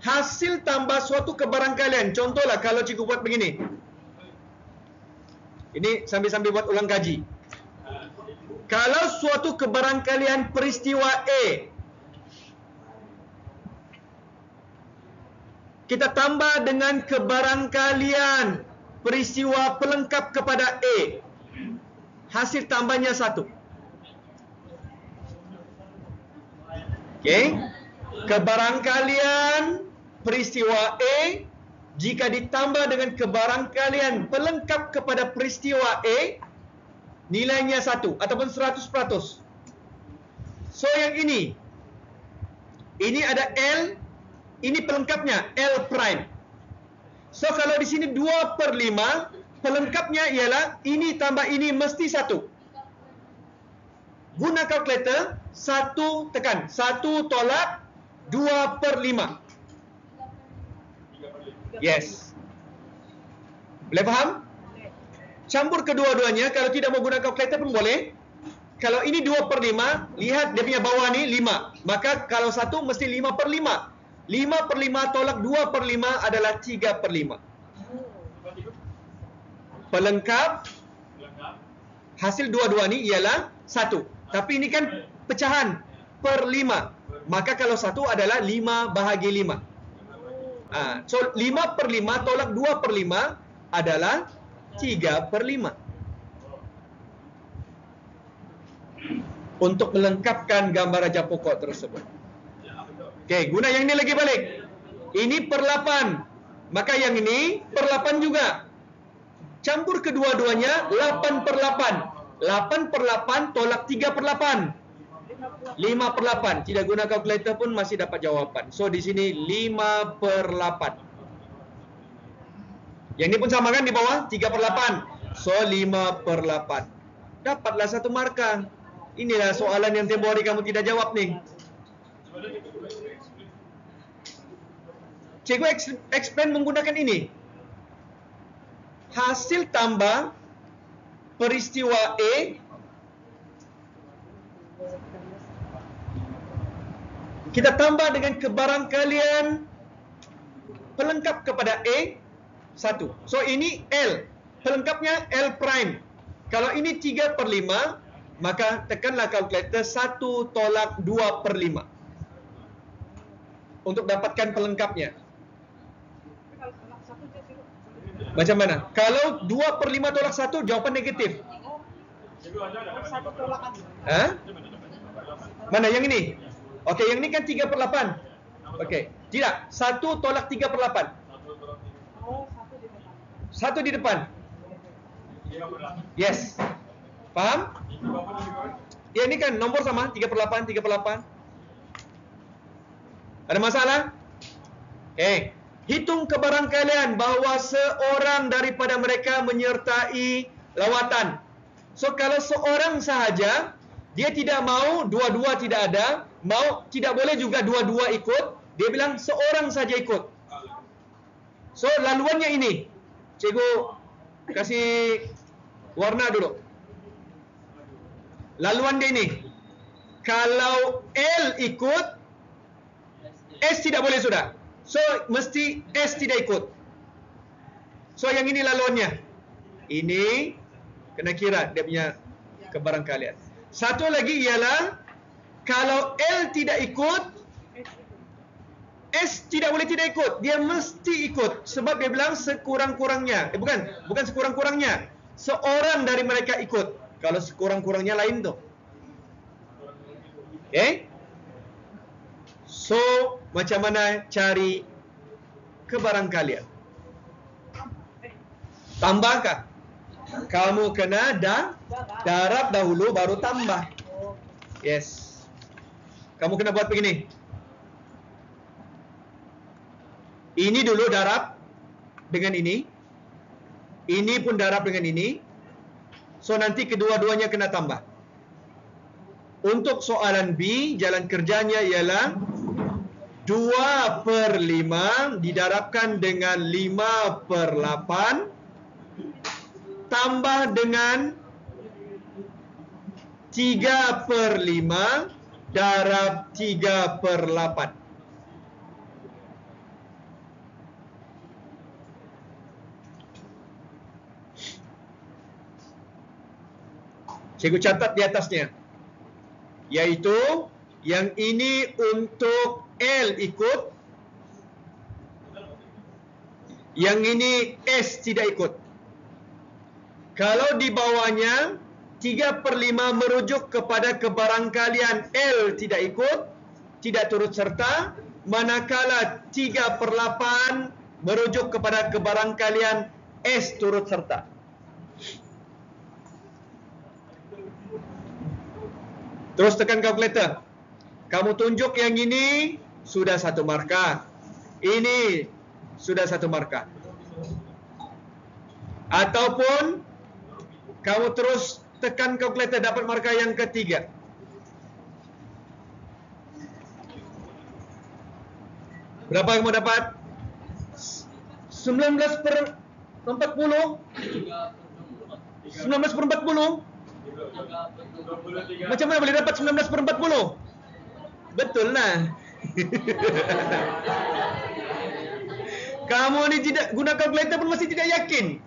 hasil tambah suatu kebarangkalian. Contohlah kalau cikgu buat begini. Ini sambil-sambil buat ulang kaji. Kalau suatu kebarangkalian peristiwa A, kita tambah dengan kebarangkalian peristiwa pelengkap kepada A. Hasil tambahnya 1. Okey. Kebarangkalian peristiwa A jika ditambah dengan kebarangkalian pelengkap kepada peristiwa A, nilainya 1 ataupun 100%. So yang ini ada L, ini pelengkapnya L prime. So kalau di sini 2/5, pelengkapnya ialah ini tambah ini mesti 1. Guna kalkulator, 1 tekan 1 tolak 2/5. Yes. Boleh faham? Campur kedua-duanya, kalau tidak mau guna kalkulator pun boleh. kalau ini 2/5, lihat dia punya bawah ni 5. Maka kalau 1 mesti 5/5. 5/5 tolak 2/5 adalah 3/5. Pelengkap hasil dua-dua ni ialah 1. Tapi ini kan pecahan per 5. Maka kalau 1 adalah 5/5. So 5/5 tolak 2/5 adalah 3/5. Untuk melengkapkan gambar raja pokok tersebut. Okey, guna yang ini lagi balik. Ini per 8. Maka yang ini per 8 juga. Campur kedua-duanya 8/8. 8/8 tolak 3/8. 5/8. Tidak guna kalkulator pun masih dapat jawapan. So di sini 5/8. Yang ini pun sama kan di bawah 3/8. So 5/8. Dapatlah 1 markah. Inilah soalan yang tempoh hari kamu tidak jawab ni. Cikgu explain menggunakan ini. Hasil tambah peristiwa A kita tambah dengan kebarangkalian pelengkap kepada A 1. So ini L. Pelengkapnya L prime. Kalau ini 3/5, maka tekanlah kalkulator 1 tolak 2/5 untuk dapatkan pelengkapnya. Macam mana? Kalau 2/5 tolak 1, jawapan negatif. Ha? Mana yang ini? Okey, yang ini kan 3/8. Okey. Tidak, 1 tolak 3/8. 1 di depan. Yes. Faham? Ya, ini kan nombor sama, 3/8, 3/8. Ada masalah? Hitung kebarangkalian bahawa seorang daripada mereka menyertai lawatan. So, kalau seorang sahaja, dia tidak mau, dua-dua tidak ada, mau tidak boleh juga dua-dua ikut, dia bilang seorang saja ikut. So, laluannya ini. Cikgu kasih warna dulu. Laluan dia ini. Kalau L ikut, S tidak boleh sudah. So, mesti S tidak ikut. So, yang ini laluannya. Ini kena kira dia punya kebarangkalian. Satu lagi ialah kalau L tidak ikut, S tidak boleh tidak ikut. Dia mesti ikut. Sebab dia bilang sekurang-kurangnya. Bukan sekurang-kurangnya. Seorang dari mereka ikut. Kalau sekurang-kurangnya lain tu. So, macam mana cari kebarangkalian? Tambahkah? Kamu kena darab dahulu baru tambah. Yes. Kamu kena buat begini. Ini dulu darab dengan ini. Ini pun darab dengan ini. So, nanti kedua-duanya kena tambah. Untuk soalan B, jalan kerjanya ialah 2/5 didarabkan dengan 5/8 tambah dengan 3/5 darab 3/8. Cikgu catat di atasnya. Yaitu yang ini untuk L ikut, yang ini S tidak ikut. Kalau di bawahnya 3/5 merujuk kepada kebarangkalian L tidak ikut, tidak turut serta, manakala 3/8 merujuk kepada kebarangkalian S turut serta. Terus tekan kalkulator. Kamu tunjuk yang ini sudah 1 markah. Ini sudah 1 markah. Ataupun kamu terus tekan kalkulator dapat markah yang ketiga. Berapa yang mau dapat? 19/40? 19/40? Macam mana boleh dapat 19/40? Betul lah. Kamu ni tidak guna kalkulator pun masih tidak yakin.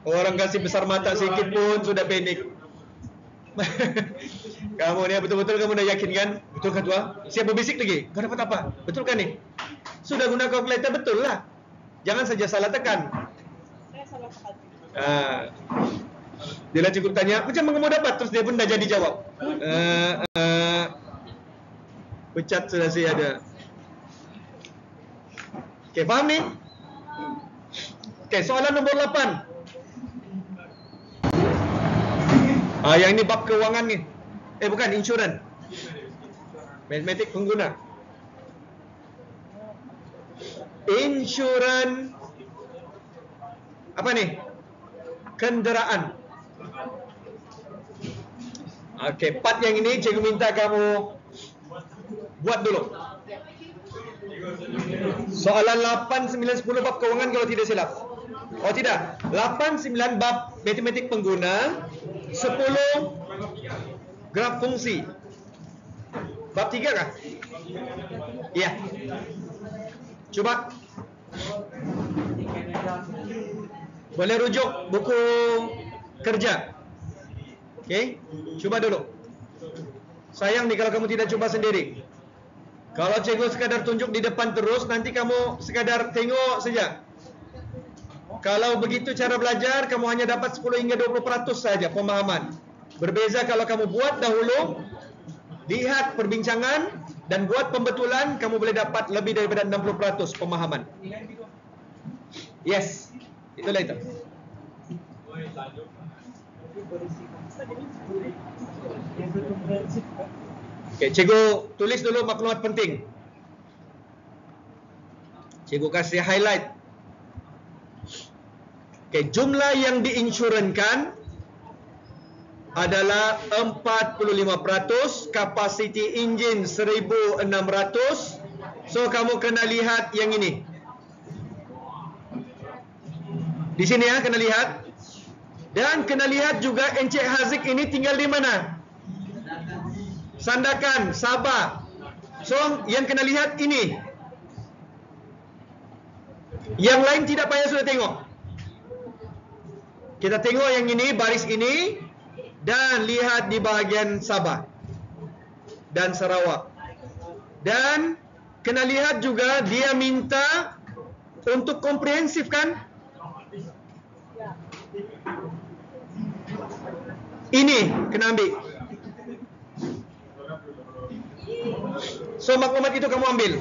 Orang kasih besar mata sikit pun sudah panik. Kamu ni betul-betul kamu dah yakin kan? Betul kan tuan? Siap berbisik lagi. Kau dapat apa? Betul kan ni? Sudah guna kalkulator betul lah. Jangan saja salah tekan. Saya salah tekan. Dia lah cukup tanya, macam mana kamu dapat? Terus dia pun dah jadi jawab. Pecat sudah saya ada. Okey, faham ni? Okey, soalan nombor 8. Yang ini bab kewangan ni. Bukan, insurans. Matematik pengguna. Insurans apa ni? Kenderaan. Okey, part yang ini cikgu minta kamu buat dulu. Soalan 8, 9, 10 bab kewangan kalau tidak silap. Oh tidak, 8, 9 bab matematik pengguna, 10 graf fungsi. Bab 3 kah? Ya. Cuba. Boleh rujuk buku kerja. Okey, cuba dulu. Sayang nih kalau kamu tidak coba sendiri. Kalau cikgu sekadar tunjuk di depan terus, nanti kamu sekadar tengok saja. Kalau begitu cara belajar, kamu hanya dapat 10 hingga 20% saja pemahaman. Berbeza kalau kamu buat dahulu, lihat perbincangan, dan buat pembetulan, kamu boleh dapat lebih daripada 60% pemahaman. Yes, itulah itu. Okey, cikgu tulis dulu maklumat penting. Cikgu kasih highlight. Okey, jumlah yang diinsurankan adalah 45%, kapasiti enjin 1600. So kamu kena lihat yang ini. Di sini ya, kena lihat. Dan kena lihat juga Encik Haziq ini tinggal di mana? Sandakan, Sabah. So, yang kena lihat ini. Yang lain tidak payah sudah tengok. Kita tengok yang ini, baris ini. Dan lihat di bahagian Sabah dan Sarawak. Dan kena lihat juga dia minta untuk komprehensif kan? Ini kena ambil. So maklumat itu kamu ambil.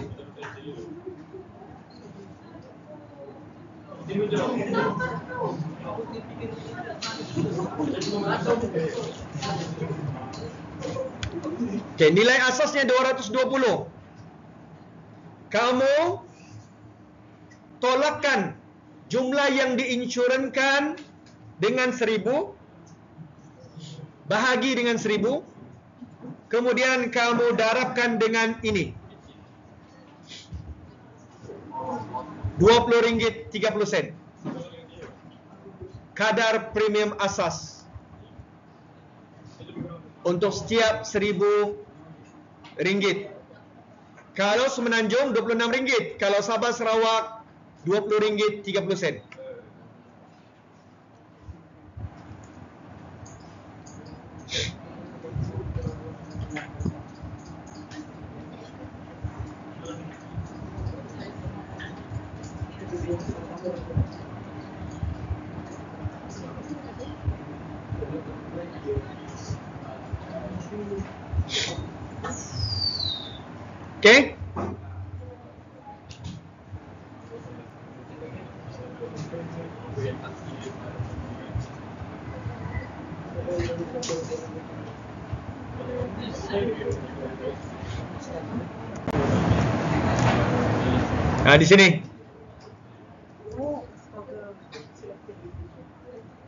Okay, nilai asasnya 220. Kamu tolakkan jumlah yang diinsurankan dengan 1000, bahagi dengan 1000, kemudian kamu darabkan dengan ini, RM20.30. Kadar premium asas untuk setiap RM1,000. Kalau Semenanjung RM26, kalau Sabah Sarawak RM20.30. Okay? Nah, di sini.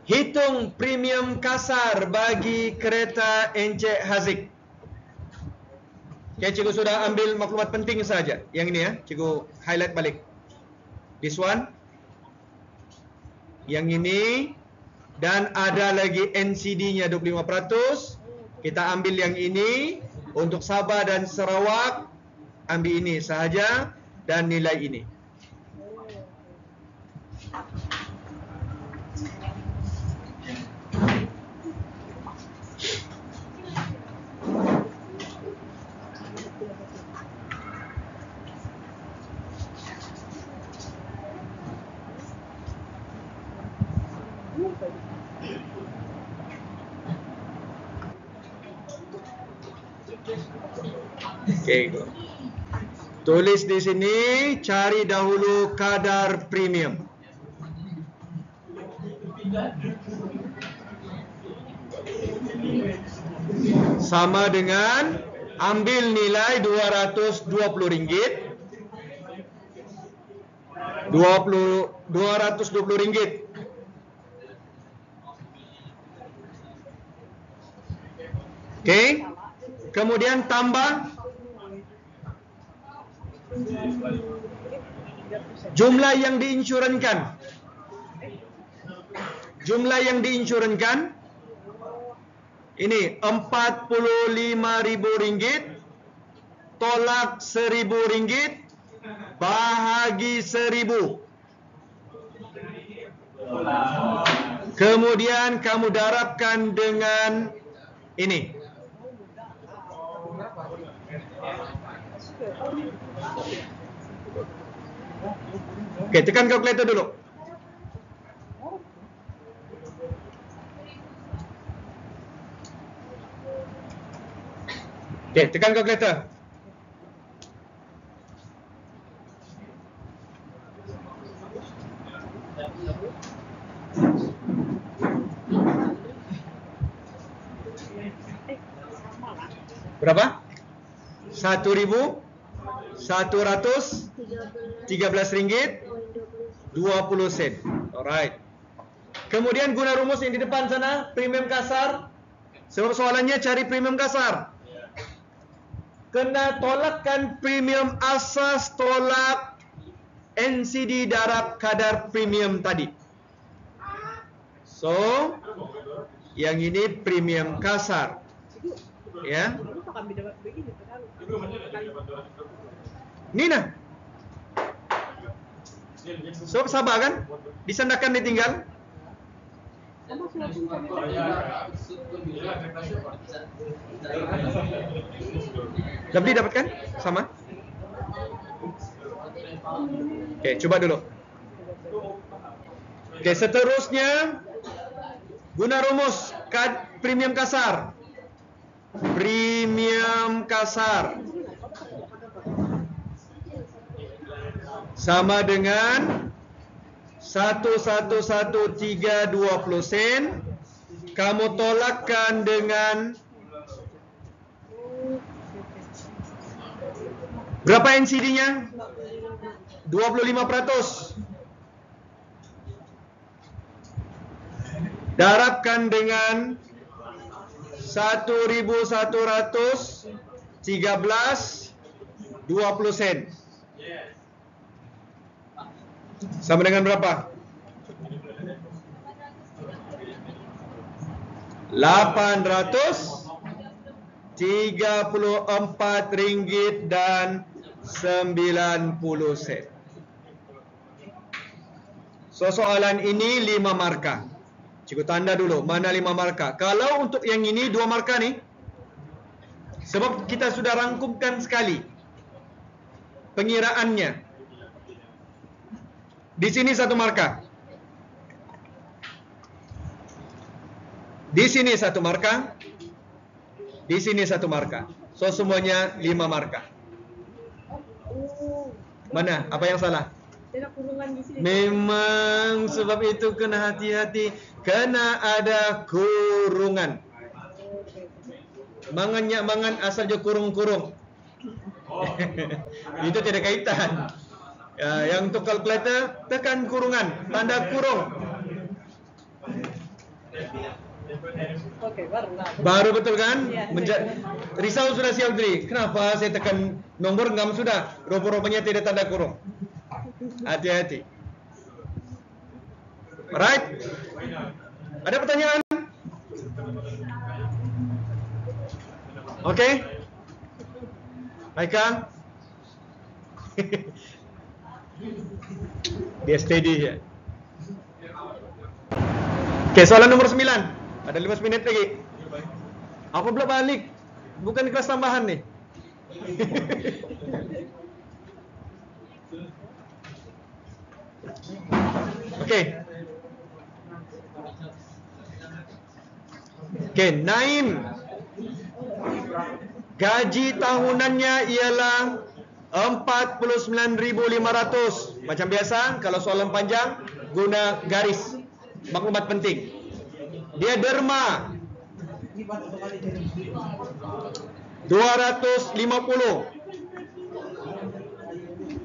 Hitung premium kasar bagi kereta Encik Haziq. Okay, cikgu sudah ambil maklumat penting saja. Yang ini ya, cikgu highlight balik. This one. Yang ini Dan ada lagi NCD-nya 25%. Kita ambil yang ini. Untuk Sabah dan Sarawak, ambil ini sahaja dan nilai ini. Okey. Tulis di sini, cari dahulu kadar premium. Sama dengan ambil nilai RM220. RM220. Okey. Kemudian tambah jumlah yang diinsurankan. Jumlah yang diinsurankan ini RM45.000, tolak RM1.000, bahagi 1.000. Kemudian kamu darabkan dengan ini. Oke, tekan kalkulator dulu. Oke, tekan kalkulator. Berapa? RM1.113.20. Alright. Kemudian guna rumus yang di depan sana, premium kasar. Sebab soalannya cari premium kasar. Kena tolakkan premium asas, tolak NCD darab kadar premium tadi. So, yang ini premium kasar. Ya. Nina. So, sabar kan? Disandarkan ditinggal. Lebih dapatkan? Sama? Oke, coba dulu. Oke, seterusnya guna rumus premium kasar. Premium kasar sama dengan 111.320 sen. Kamu tolakkan dengan berapa NCD-nya? 25%. Darabkan dengan 1.113.20 sen. Sama dengan berapa? RM834.90. So, soalan ini 5 markah. Cikgu tanda dulu, mana 5 markah. Kalau untuk yang ini 2 markah nih. Sebab kita sudah rangkumkan sekali pengiraannya. Di sini 1 markah. Di sini 1 markah. Di sini 1 markah. So, semuanya 5 markah. Mana? Apa yang salah? Memang sebab itu kena hati-hati. Kena ada kurungan. Mangan asal je kurung-kurung. Itu tidak kaitan. Ya, yang untuk kalkulator tekan kurungan, tanda kurung. Baru betul kan? Risau sudah siap diri. Kenapa saya tekan nombor ngam sudah? Rupa-rupanya tidak tanda kurung. Hati-hati. Alright. Ada pertanyaan? Okey. Haikal. Dia steady je. Okey, soalan nombor 9. Ada 15 minit lagi. Apa pula balik? Bukan kelas tambahan ni. Okey. Okey, Naim. Gaji tahunannya ialah 49,500. Macam biasa, kalau soalan panjang guna garis. Maklumat penting. Dia derma 250.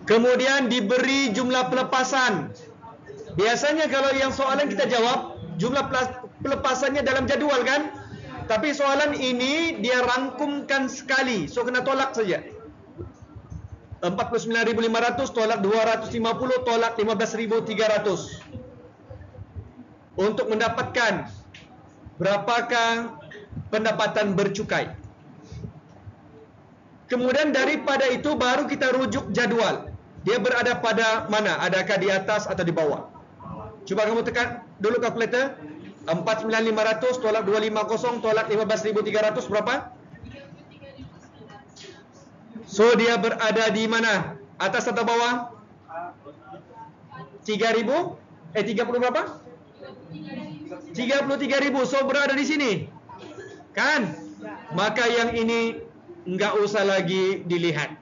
Kemudian diberi jumlah pelepasan. Biasanya kalau yang soalan kita jawab, jumlah pelepasannya dalam jadual kan? Tapi soalan ini dia rangkumkan sekali. So kena tolak saja. 49,500 tolak 250 tolak 15,300. Untuk mendapatkan berapakah pendapatan bercukai. Kemudian daripada itu baru kita rujuk jadual. Dia berada pada mana? Adakah di atas atau di bawah? Cuba kamu tekan dulu kalkulator. 49,500 tolak 250 tolak 15,300 berapa? So dia berada di mana? Atas atau bawah? 3,000? 30 berapa? 33,000. So berada di sini. Kan? Maka yang ini enggak usah lagi dilihat.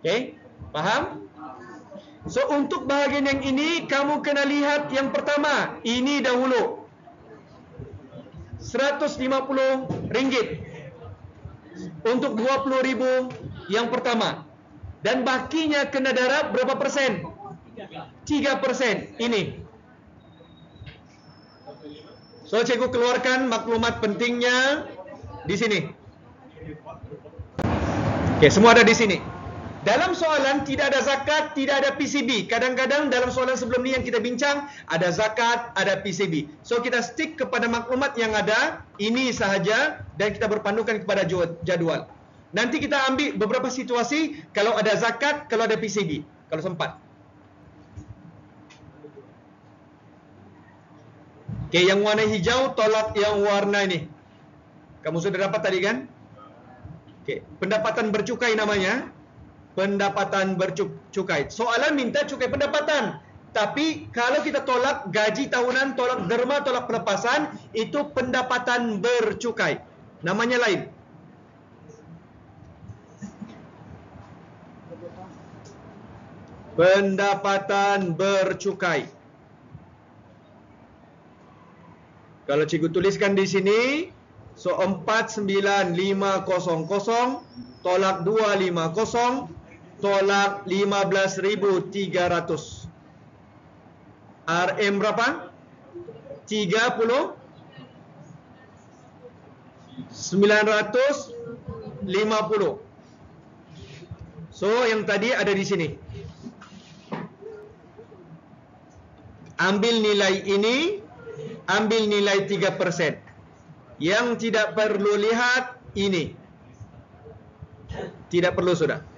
Okey? Faham? So untuk bahagian yang ini kamu kena lihat yang pertama. Ini dahulu. RM150 untuk 20,000 yang pertama. Dan bakinya kena darab berapa persen? 3%. Ini. So cikgu keluarkan maklumat pentingnya di sini. Okey, semua ada di sini. Dalam soalan tidak ada zakat, tidak ada PCB. Kadang-kadang dalam soalan sebelum ni yang kita bincang, ada zakat, ada PCB. So kita stick kepada maklumat yang ada, ini sahaja, dan kita berpandukan kepada jadual. Nanti kita ambil beberapa situasi, kalau ada zakat, kalau ada PCB. Kalau sempat. Okey, yang warna hijau tolak yang warna ini. Kamu sudah dapat tadi kan? Okey, pendapatan bercukai namanya. Pendapatan bercukai. Soalan minta cukai pendapatan. Tapi kalau kita tolak gaji tahunan, tolak derma, tolak pelepasan, itu pendapatan bercukai. Namanya lain. Pendapatan bercukai. Kalau cikgu tuliskan di sini, so 49,500 tolak 250 tolak 15,300. RM berapa? 30,950. So yang tadi ada di sini. Ambil nilai ini, ambil nilai 3%. Yang tidak perlu lihat ini. Tidak perlu sudah.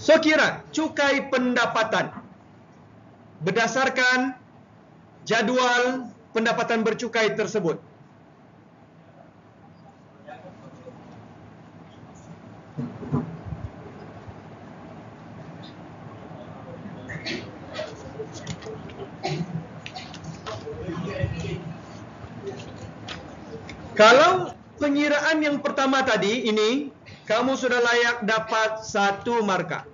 So kira cukai pendapatan berdasarkan jadual pendapatan bercukai tersebut. Kalau pengiraan yang pertama tadi ini, kamu sudah layak dapat 1 markah.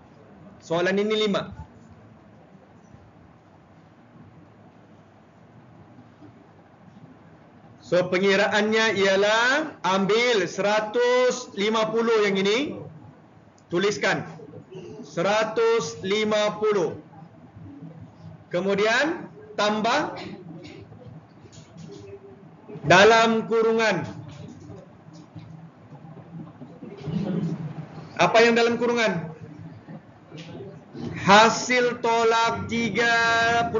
Soalan ini 5. So pengiraannya ialah ambil 150 yang ini, tuliskan 150. Kemudian tambah dalam kurungan. Apa yang dalam kurungan? Hasil tolak 33.950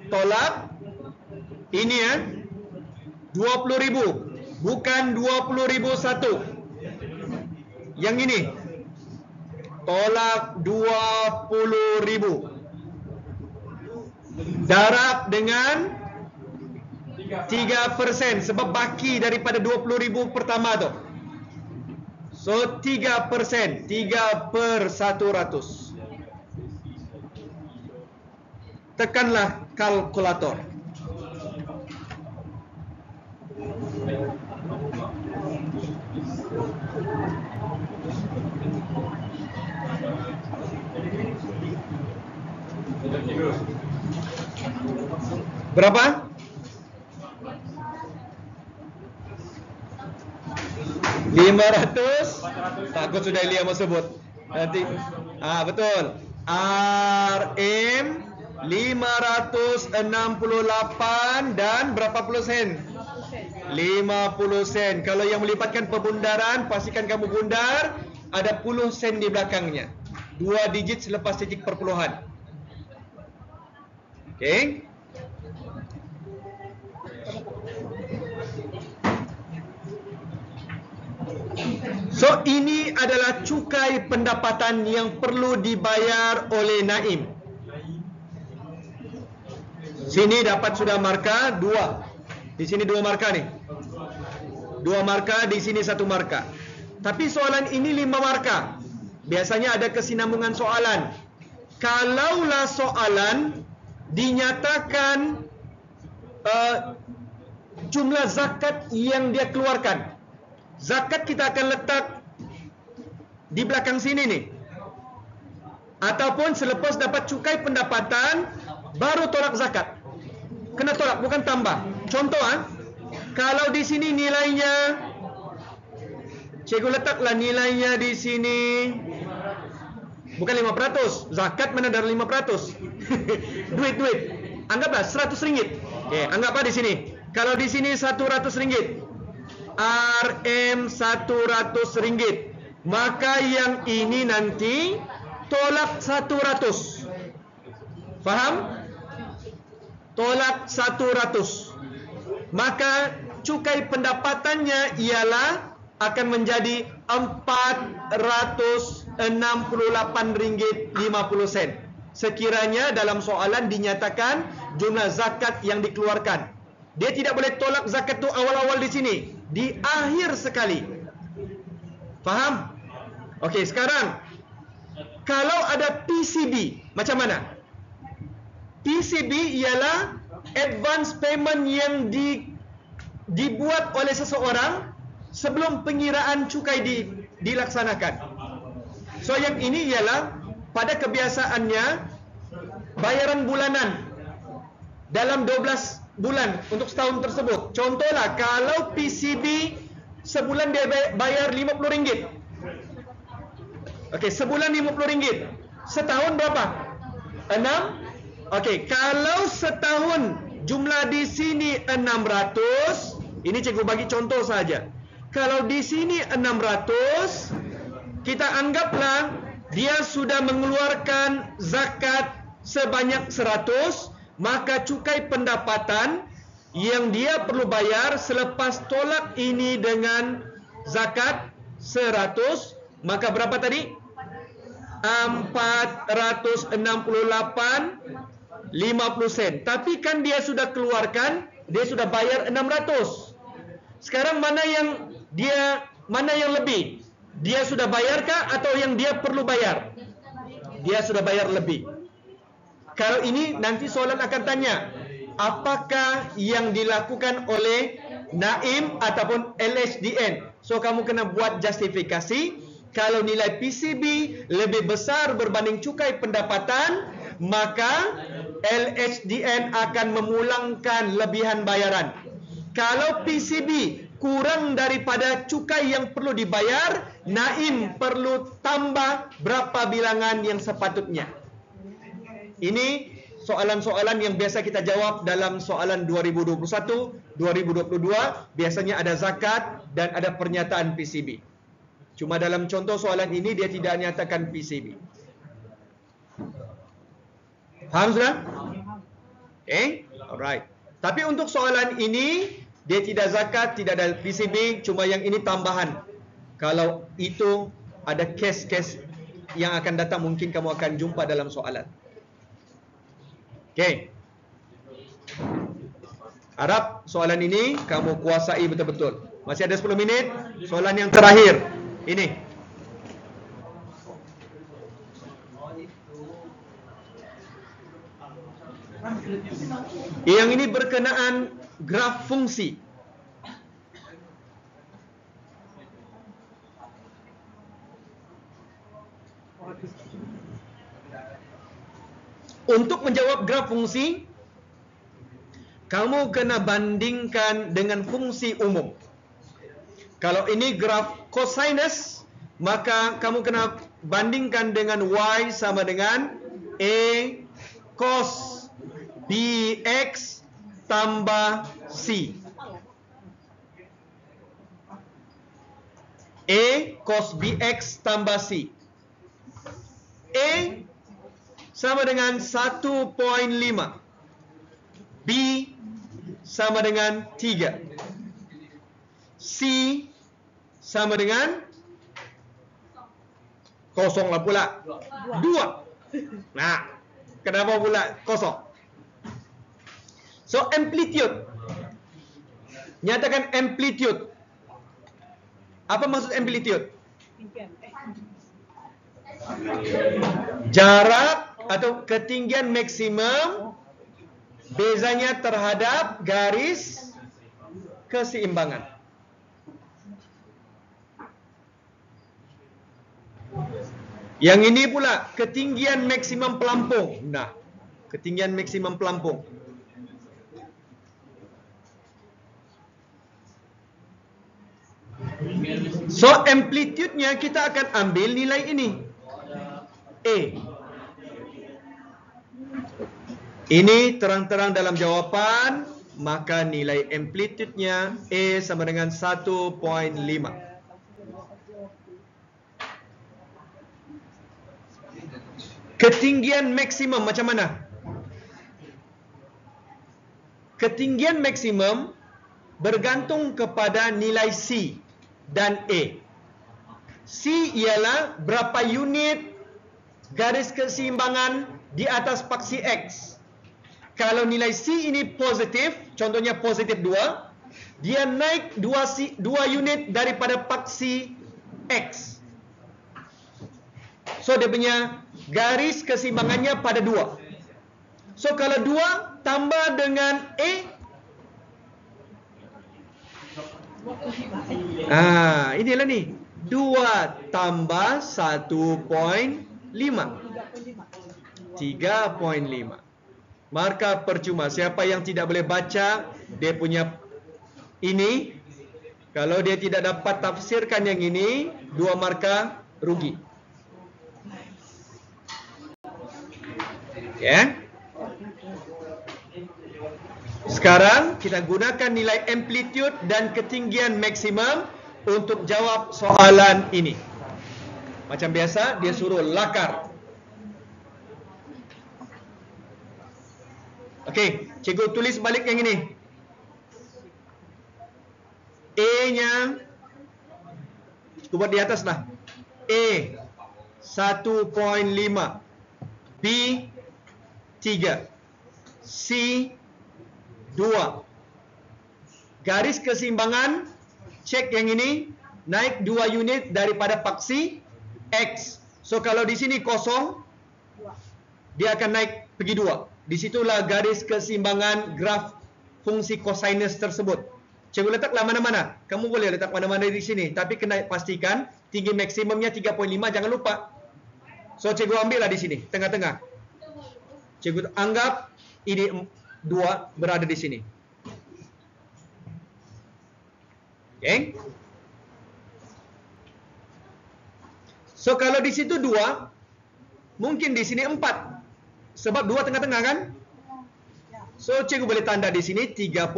tolak. Ini 20.000, bukan 20.001. Yang ini tolak 20.000. Darab dengan 3% sebab baki daripada 20.000 pertama tu. So 3%, 3/100. Tekanlah kalkulator. Berapa? 500. Takut sudah Ilya mau sebut. Nanti. Betul. RM 568 dan berapa puluh sen? 50 sen. Kalau yang melibatkan pembundaran, pastikan kamu bundar ada puluh sen di belakangnya. 2 digit selepas titik perpuluhan. Okey. So ini adalah cukai pendapatan yang perlu dibayar oleh Naim. Sini dapat sudah markah 2. Di sini 2 markah nih. 2 markah, di sini 1 markah. Tapi soalan ini 5 markah. Biasanya ada kesinambungan soalan. Kalaulah soalan dinyatakan jumlah zakat yang dia keluarkan. Zakat kita akan letak di belakang sini nih. Ataupun selepas dapat cukai pendapatan baru tolak zakat. Kena tolak, bukan tambah. Contoh kalau di sini nilainya, cikgu letaklah nilainya di sini bukan 5%. Zakat mana dari 5%? Duit. Anggaplah 100 ringgit. Okey, anggaplah di sini. Kalau di sini 100 ringgit. RM 100 ringgit. Maka yang ini nanti tolak 100. Faham? Tolak 100. Maka cukai pendapatannya ialah akan menjadi RM468.50. Sekiranya dalam soalan dinyatakan jumlah zakat yang dikeluarkan. Dia tidak boleh tolak zakat tu awal-awal di sini, di akhir sekali. Faham? Okey, sekarang kalau ada PCB, macam mana? PCB ialah advance payment yang dibuat oleh seseorang sebelum pengiraan cukai dilaksanakan. So yang ini ialah pada kebiasaannya bayaran bulanan dalam 12 bulan untuk setahun tersebut. Contohlah kalau PCB sebulan dia bayar RM50. Okey, sebulan RM50. Setahun berapa? 6. Okey, kalau setahun jumlah di sini 600, ini cikgu bagi contoh saja. Kalau di sini 600, kita anggaplah dia sudah mengeluarkan zakat sebanyak 100, maka cukai pendapatan yang dia perlu bayar selepas tolak ini dengan zakat 100, maka berapa tadi? 468.50 sen. Tapi kan dia sudah keluarkan, dia sudah bayar 600. Sekarang mana yang lebih? Dia sudah bayarkah atau yang dia perlu bayar? Dia sudah bayar lebih. Kalau ini nanti soalan akan tanya, apakah yang dilakukan oleh Naim ataupun LHDN? So kamu kena buat justifikasi. Kalau nilai PCB lebih besar berbanding cukai pendapatan, maka LHDN akan memulangkan lebihan bayaran. Kalau PCB kurang daripada cukai yang perlu dibayar, Naim perlu tambah berapa bilangan yang sepatutnya. Ini soalan-soalan yang biasa kita jawab dalam soalan 2021, 2022. Biasanya ada zakat dan ada pernyataan PCB. Cuma dalam contoh soalan ini dia tidak nyatakan PCB. Faham sudah? Okay, alright. Tapi untuk soalan ini dia tidak zakat, tidak ada PCB, cuma yang ini tambahan. Kalau itu ada kes-kes yang akan datang, mungkin kamu akan jumpa dalam soalan. Okay. Harap soalan ini kamu kuasai betul-betul. Masih ada 10 minit. Soalan yang terakhir. Ini. Yang ini berkenaan graf fungsi. Untuk menjawab graf fungsi, kamu kena bandingkan dengan fungsi umum. Kalau ini graf cosinus, maka kamu kena bandingkan dengan y sama dengan a cos bx tambah c. A cos bx tambah c. A sama dengan 1.5. B sama dengan 3. C sama dengan kosong lah pula. 2. Nah, kenapa pula kosong? So, amplitude. Nyatakan amplitude. Apa maksud amplitude? Jarak atau ketinggian maksimum bezanya terhadap garis keseimbangan. Yang ini pula ketinggian maksimum pelampung. Nah, ketinggian maksimum pelampung. So, amplitude-nya kita akan ambil nilai ini. A. Ini terang-terang dalam jawapan, maka nilai amplitude-nya A sama dengan 1.5. Ketinggian maksimum macam mana? Ketinggian maksimum bergantung kepada nilai C dan A. C ialah berapa unit garis keseimbangan di atas paksi X. Kalau nilai C ini positif, contohnya positif 2, dia naik 2 unit daripada paksi X. So, dia punya garis keseimbangannya pada 2. So, kalau 2 tambah dengan A, inilah ni. 2 tambah 1.5. 3.5. Markah percuma. Siapa yang tidak boleh baca dia punya ini, kalau dia tidak dapat tafsirkan yang ini, 2 markah rugi. Ya. Sekarang kita gunakan nilai amplitude dan ketinggian maksimum untuk jawab soalan ini. Macam biasa dia suruh lakar. Okey, cikgu tulis balik yang ini. A-nya cikgu buat di atas lah. A 1.5, B 3, C 2. Garis keseimbangan, cek yang ini, naik 2 unit daripada paksi X. So kalau di sini kosong, dia akan naik pergi 2. Disitulah garis keseimbangan graf fungsi cosinus tersebut. Cikgu letaklah mana-mana. Kamu boleh letak mana-mana di sini. Tapi kena pastikan tinggi maksimumnya 3.5. Jangan lupa. So cikgu ambillah di sini. Tengah-tengah. Cikgu anggap ini 2 berada di sini. Okay. So kalau di situ 2, mungkin di sini 4. Sebab 2 tengah-tengah kan? So cikgu boleh tanda di sini 3.3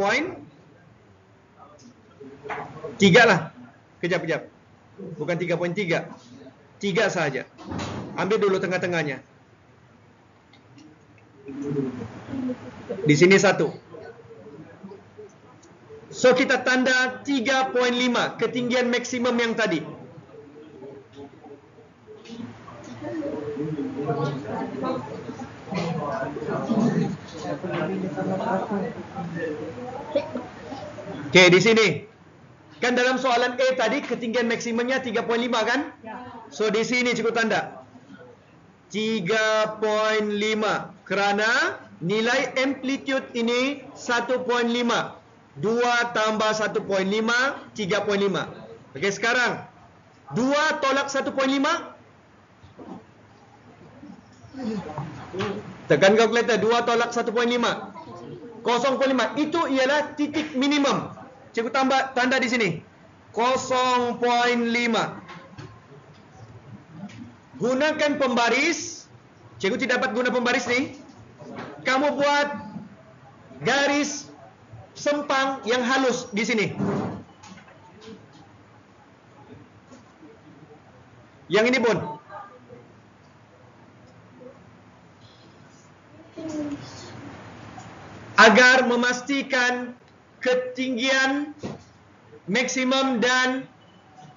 lah. Kejap. Bukan 3.3. 3 saja. Ambil dulu tengah-tengahnya. Di sini 1. So kita tanda 3.5 ketinggian maksimum yang tadi. Okey, di sini. Kan dalam soalan A tadi ketinggian maksimumnya 3.5 kan? So di sini cikgu tanda 3.5 kerana nilai amplitude ini 1.5. 2 tambah 1.5 3.5. Okey, sekarang 2 tolak 1.5. Tekan kalkulator. 2 tolak 1.5. 0.5. Itu ialah titik minimum. Cikgu tambah tanda di sini 0.5. Gunakan pembaris. Cikgu tidak dapat guna pembaris ni. Kamu buat garis sempang yang halus di sini. Yang ini pun. Agar memastikan ketinggian maksimum dan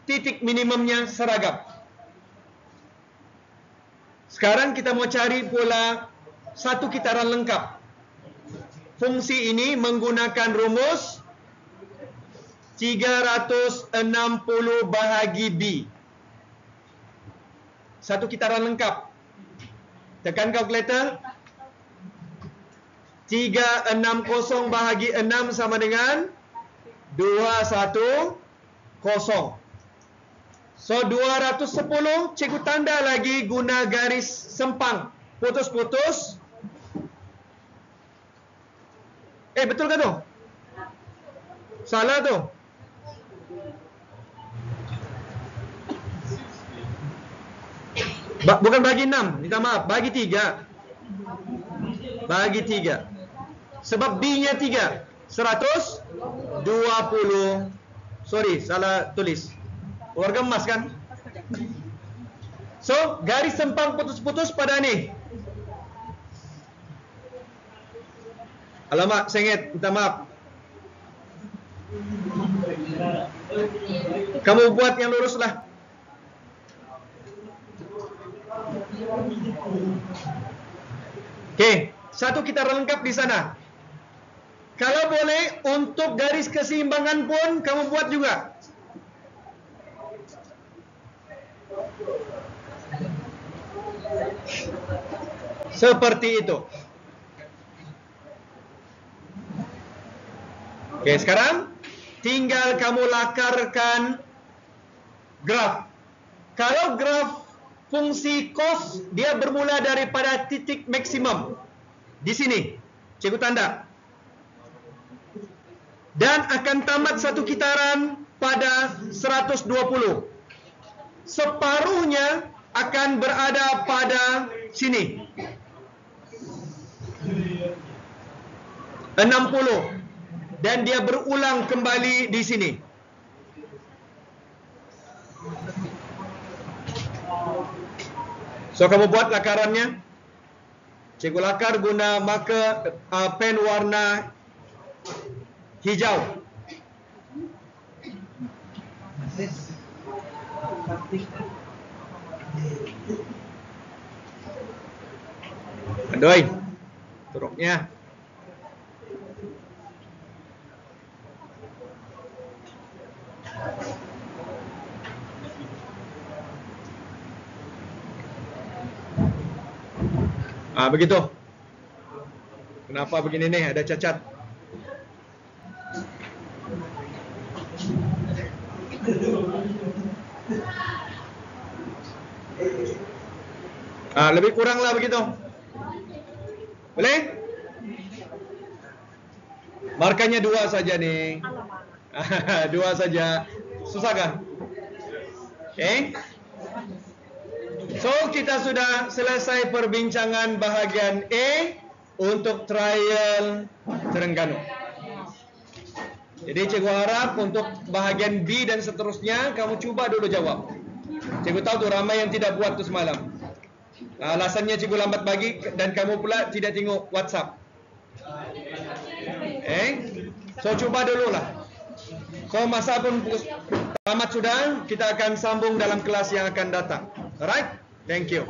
titik minimumnya seragam. Sekarang kita mau cari pula satu kitaran lengkap. Fungsi ini menggunakan rumus 360 bahagi B. Satu kitaran lengkap. Tekan kalkulator. 360 bahagi 6 sama dengan 210. So 210 cikgu tanda lagi guna garis sempang. Putus-putus. Betul ke tu? Salah tu. Bukan bagi 6. Minta maaf. Bagi 3. Bagi 3. Sebab B-nya 3. 120. Sorry, salah tulis. Warga emas kan? So, garis sempang putus-putus pada ni. Alamak, sengit. Minta maaf. Kamu buat yang luruslah. Okey, satu kita lengkap di sana. Kalau boleh, untuk garis keseimbangan pun kamu buat juga. Seperti itu. Okey, sekarang tinggal kamu lakarkan graf. Kalau graf fungsi cos dia bermula daripada titik maksimum di sini, cikgu tanda, dan akan tamat satu kitaran pada 120. Separuhnya akan berada pada sini, 60, dan dia berulang kembali di sini. So kamu buat lakarannya. Cikgu lakar guna marker pen warna hijau. Aduh, turuknya. Begitu. Kenapa begini nih? Ada cacat. Lebih kuranglah begitu. Boleh? Markanya 2 saja nih. 2 saja. Susah kan? Okey. So, kita sudah selesai perbincangan bahagian A untuk trial Terengganu. Jadi cikgu harap untuk bahagian B dan seterusnya kamu cuba dulu jawab. Cikgu tahu tu ramai yang tidak buat tu semalam. Alasannya cikgu lambat pagi dan kamu pula tidak tengok WhatsApp. So cuba dululah. So masa pun tamat sudah, kita akan sambung dalam kelas yang akan datang. Alright? Thank you.